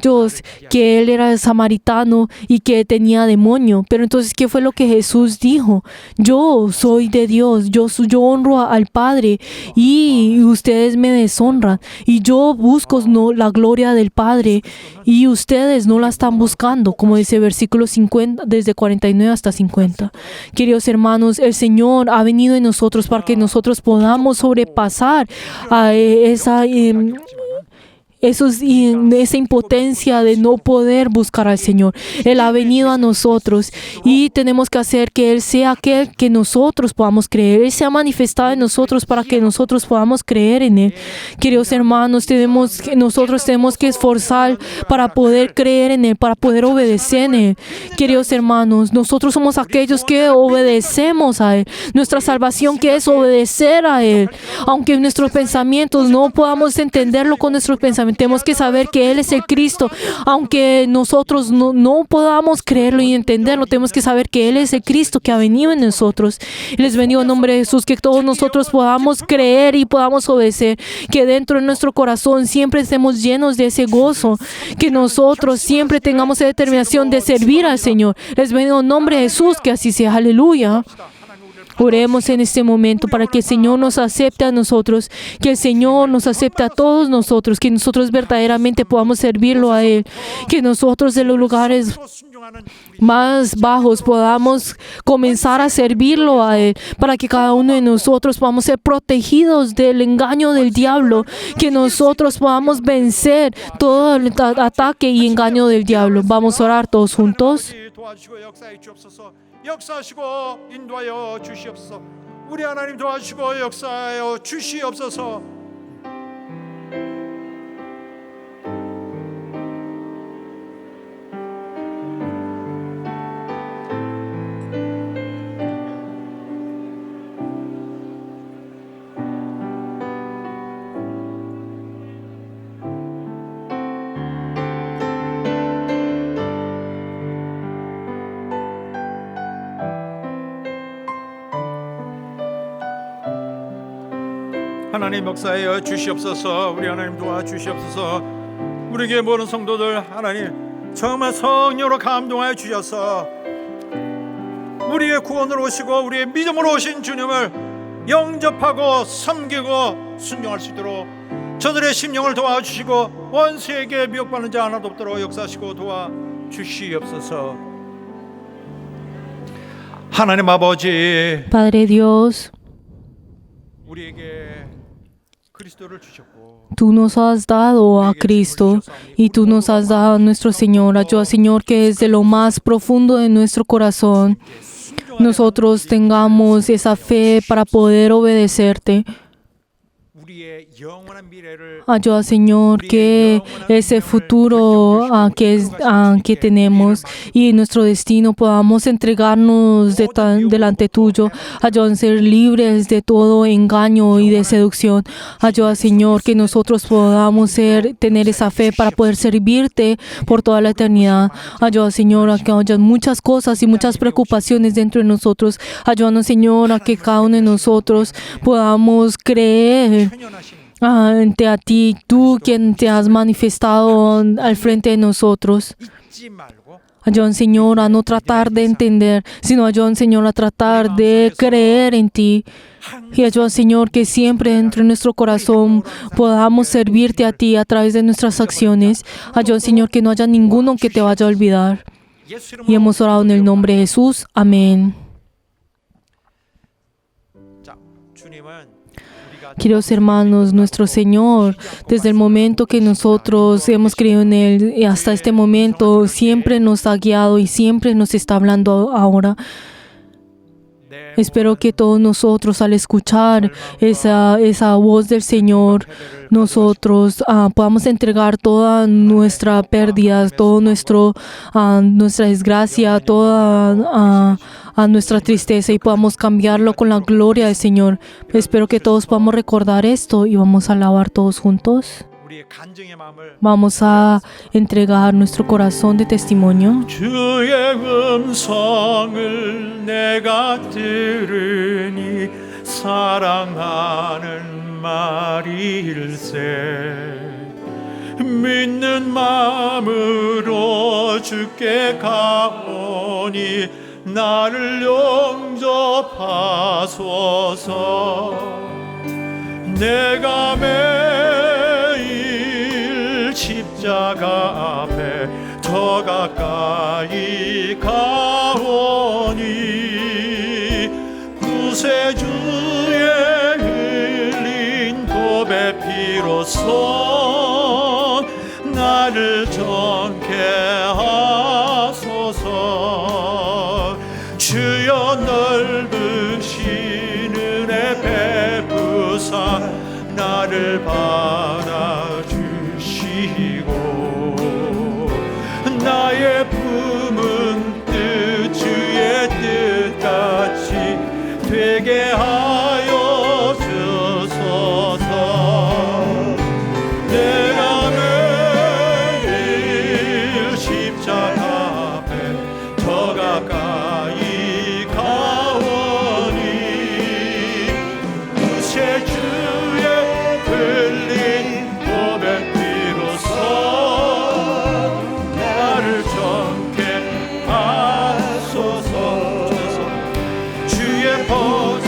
Él era samaritano y que tenía demonio. Pero entonces, ¿qué fue lo que Jesús dijo? Yo soy de Dios, yo honro al Padre y ustedes me deshonran. Y yo busco la gloria del Padre y ustedes no la están buscando, como dice el versículo 50, desde 49 hasta 50. Queridos hermanos, el Señor ha venido en nosotros para que nosotros podamos sobrepasar a esa impotencia de no poder buscar al Señor. Él ha venido a nosotros y tenemos que hacer que Él sea aquel que nosotros podamos creer. Él se ha manifestado en nosotros para que nosotros podamos creer en Él. Queridos hermanos, nosotros tenemos que esforzar para poder creer en Él, para poder obedecer en Él. Queridos hermanos, nosotros somos aquellos que obedecemos a Él. Nuestra salvación que es obedecer a Él. Aunque en nuestros pensamientos no podamos entenderlo con nuestros pensamientos, tenemos que saber que Él es el Cristo. Aunque nosotros no podamos creerlo y entenderlo, tenemos que saber que Él es el Cristo que ha venido en nosotros. Les bendigo en nombre de Jesús, que todos nosotros podamos creer y podamos obedecer, que dentro de nuestro corazón siempre estemos llenos de ese gozo, que nosotros siempre tengamos esa determinación de servir al Señor. Les bendigo en nombre de Jesús, que así sea. Aleluya. Oremos en este momento para que el Señor nos acepte a nosotros, que el Señor nos acepte a todos nosotros, que nosotros verdaderamente podamos servirlo a Él, que nosotros en los lugares más bajos podamos comenzar a servirlo a Él, para que cada uno de nosotros podamos ser protegidos del engaño del diablo, que nosotros podamos vencer todo el ataque y engaño del diablo. Vamos a orar todos juntos. 도와주시고 역사해 주옵소서. 역사하시고 인도하여 주시옵소서. 우리 하나님 도와주시고 역사하여 주시옵소서. 하나님 역사하여 주시옵소서. 우리 하나님 도와주시옵소서. 우리에게 모든 성도들 하나님 정말 성령으로 감동하여 주셔서 우리의 구원으로 오시고 우리의 믿음으로 오신 주님을 영접하고 섬기고 순종할 수 있도록 저들의 심령을 도와주시고 원수에게 미혹받는 자 하나도 없도록 역사하시고 도와주시옵소서. 하나님 아버지, Padre Dios, 우리에게 그리스도를 주셨고 Tú nos has dado a Cristo y Tú nos has dado a nuestro Señor. Ayuda, Señor, que desde lo más profundo de nuestro corazón nosotros tengamos esa fe para poder obedecerte. 우리의 영원한 미래를 Ayuda, Señor, que ese futuro que tenemos y nuestro destino podamos entregarnos delante tuyo. Ayuda a ser libres de todo engaño y de seducción. Ayuda, Señor, que nosotros podamos tener esa fe para poder servirte por toda la eternidad. Ayuda, Señor, a que haya muchas cosas y muchas preocupaciones dentro de nosotros. Ayúdanos, Señor, a que cada uno de nosotros podamos creer ante a ti, tú quien te has manifestado al frente de nosotros. 잊지 말고 Ayúdanos, Señor, a no tratar de entender, sino ayúdanos, Señor, a tratar de creer en ti. Y ayúdanos, Señor, que siempre dentro de nuestro corazón podamos servirte a ti a través de nuestras acciones. Ayúdanos, Señor, que no haya ninguno que te vaya a olvidar. 예수 Y hemos orado en el nombre de Jesús. Amén. 자, 주님은 Queridos hermanos, nuestro Señor, desde el momento que nosotros hemos creído en Él y hasta este momento, siempre nos ha guiado y siempre nos está hablando ahora. Espero que todos nosotros, al escuchar esa voz del Señor, nosotros podamos entregar toda nuestra pérdida, todo nuestra desgracia, toda nuestra tristeza y podamos cambiarlo con la gloria del Señor. Espero que todos podamos recordar esto y vamos a alabar todos juntos. 우리의 간증의 마음을 Vamos a entregar nuestro corazón de testimonio. 주의 음성을 내가 들으니 사랑하는 말일세 믿는 마음으로 주께 가오니 나를 영접하소서 내가 매일 십자가 앞에 더 가까이 가오니 구세주의 흘린 도배 피로써 나를 정케 하소서 주여 넓으신 은혜 베푸사 나를 받아주시고 나의 품은 뜻 주의 뜻같이 되게 하여 주소서 내가 매일 십자가 앞에 더 가까이 가오니 구세주의 흘린 고백 비로소 나를 정케 하소서 주의 보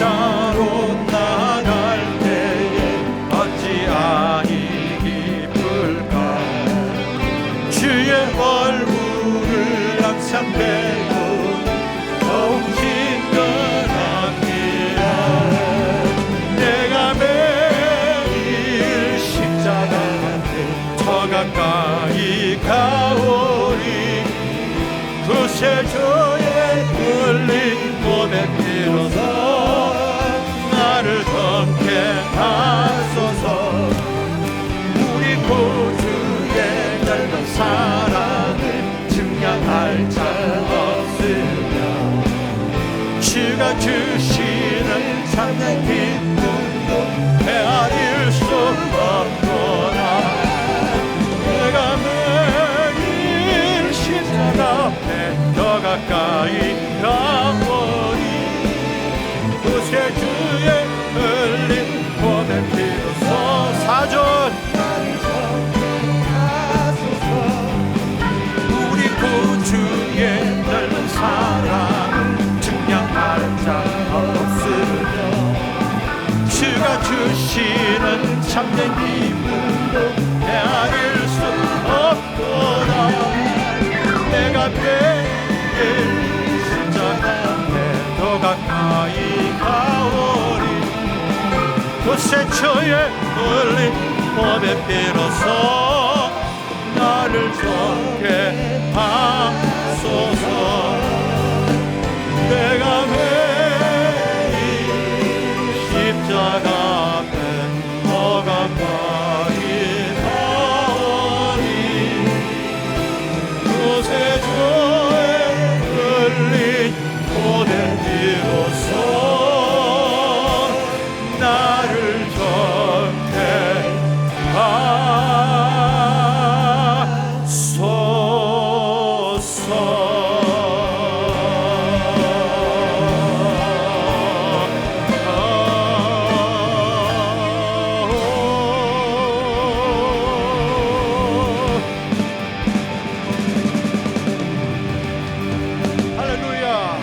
구세주의 흘린 몸의 피로서 나를 덮게 하소서. 우리 구주의 넓은 사랑을 증명할 자 없으며 주가 주시는 참된 기쁨도 헤아릴 수 없구나. 내가 매일 십자가 앞에 더 가까이 가보니 구세주의 흘린 몸의 피로서 사전 우리 구주의 넓은 사랑을 증명할 자 없으며 주가 주시는 참된 기쁨도 헤아릴 수 없구나. 내가 매일 십자가 앞에 더 가까이 가오리 구세주의 흘린 몸의 피로서 나를 좋게 하소서. 내가 매일 십자가 앞에 더 가까이 가오니 구세주의 흘린 몸의 피로서 나를 좋게 할렐루야.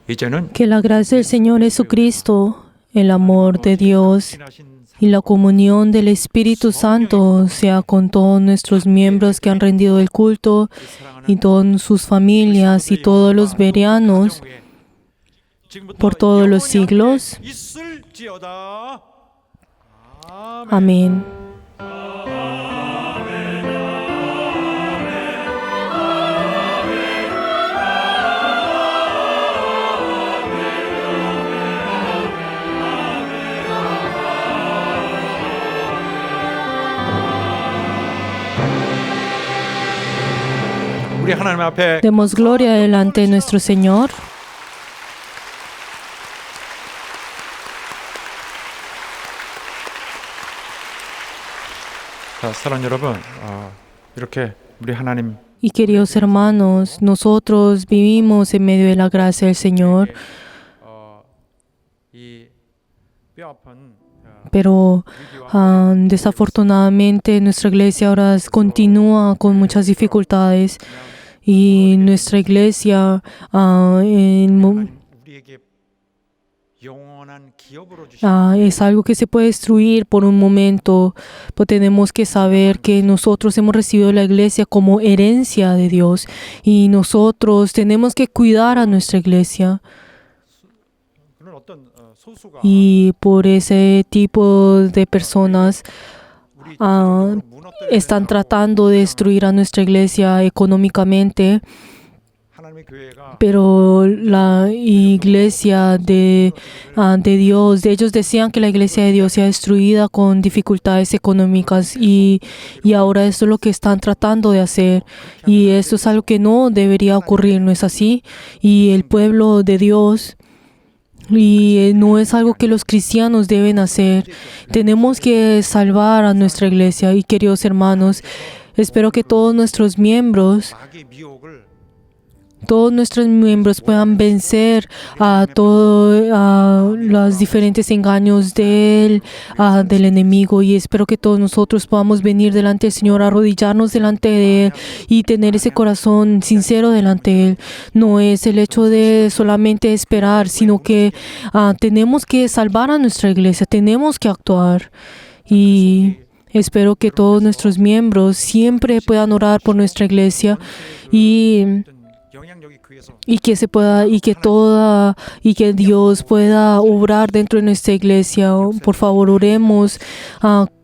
이제는 Que la gracia del Señor Jesucristo, el amor de Dios y la comunión del Espíritu Santo sea con todos nuestros miembros que han rendido el culto y todas sus familias y todos los bereanos por todos los siglos. 있을지어다. Amén. 우리 하나님 앞에 Demos gloria delante de nuestro Señor. 자, 사랑하는 여러분, 이렇게 우리 하나님 Y queridos hermanos, nosotros vivimos en medio de la gracia del Señor, 이 뼈아픈 pero desafortunadamente nuestra iglesia ahora continúa con muchas dificultades y nuestra iglesia 우리에게 영원한 기업으로 주신 es algo que se puede destruir por un momento, pero tenemos que saber que nosotros hemos recibido la iglesia como herencia de Dios y nosotros tenemos que cuidar a nuestra iglesia. 그런 어떤 소수가 Y por ese tipo de personas 우리 están tratando de destruir a nuestra iglesia económicamente, 하나님의 교회가 pero la iglesia de Dios, ellos decían que la iglesia de Dios sea destruida con dificultades económicas y ahora esto es lo que están tratando de hacer y esto es algo que no debería ocurrir, ¿no es así? Y el pueblo de Dios y no es algo que los cristianos deben hacer. Tenemos que salvar a nuestra iglesia y queridos hermanos, espero que todos nuestros miembros 마귀의 미혹을 puedan vencer a todos los diferentes engaños del enemigo y espero que todos nosotros podamos venir delante del Señor, arrodillarnos delante de Él y tener ese corazón sincero delante de Él. No es el hecho de solamente esperar, sino que tenemos que salvar a nuestra iglesia, tenemos que actuar y espero que todos nuestros miembros siempre puedan orar por nuestra iglesia y 영향력이 교회에서 y que se pueda y que Dios pueda obrar dentro de nuestra iglesia. Por favor, oremos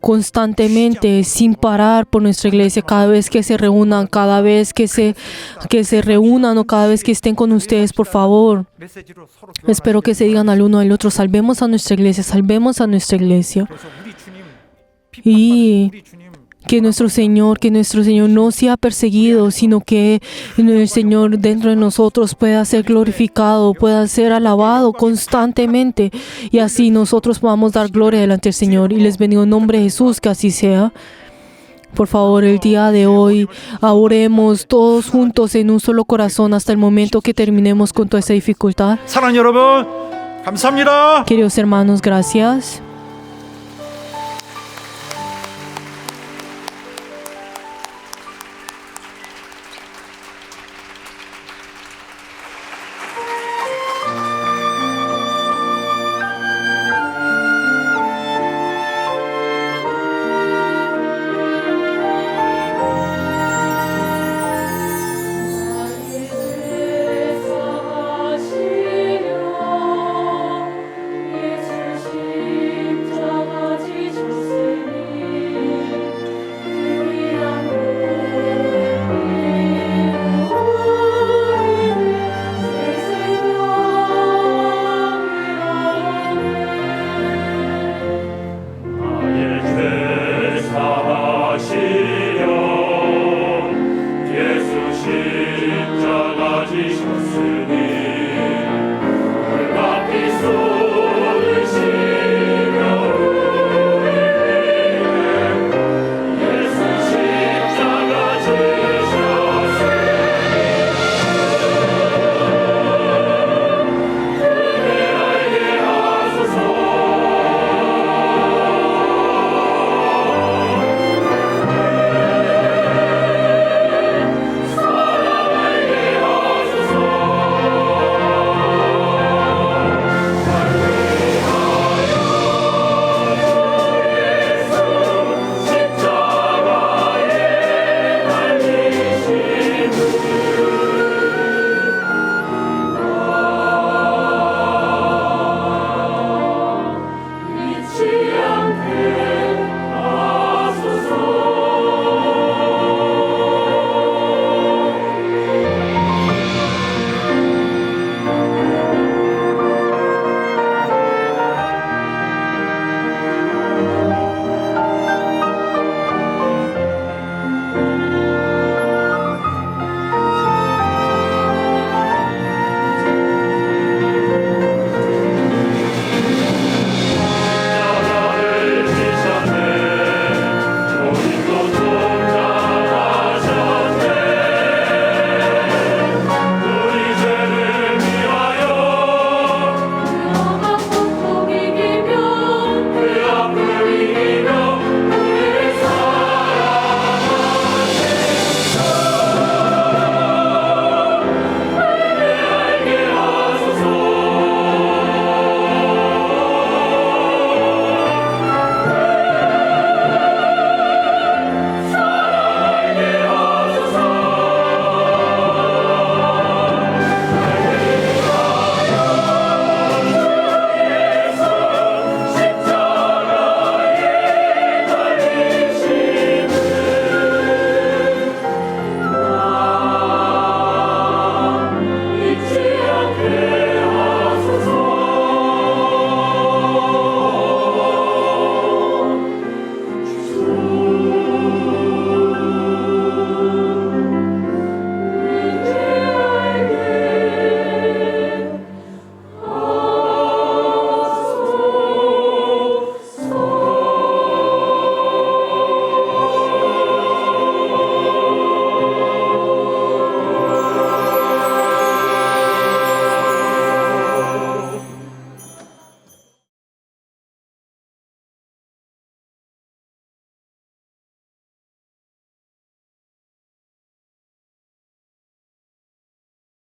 constantemente sin parar por nuestra iglesia cada vez que se reúnan, cada vez que se reúnan o cada vez que estén con ustedes, por favor. 메시지로 서로 Espero que se digan al uno al otro, salvemos a nuestra iglesia, salvemos a nuestra iglesia. 그래서 우리 주님 Y 우리 주님 que nuestro Señor no sea perseguido, sino que el Señor dentro de nosotros pueda ser glorificado, pueda ser alabado constantemente. Y así nosotros podamos dar gloria delante del Señor. Y les bendigo en nombre de Jesús, que así sea. Por favor, el día de hoy oremos todos juntos en un solo corazón hasta el momento que terminemos con toda esta dificultad. 사랑하는 여러분 감사합니다. Queridos hermanos, gracias.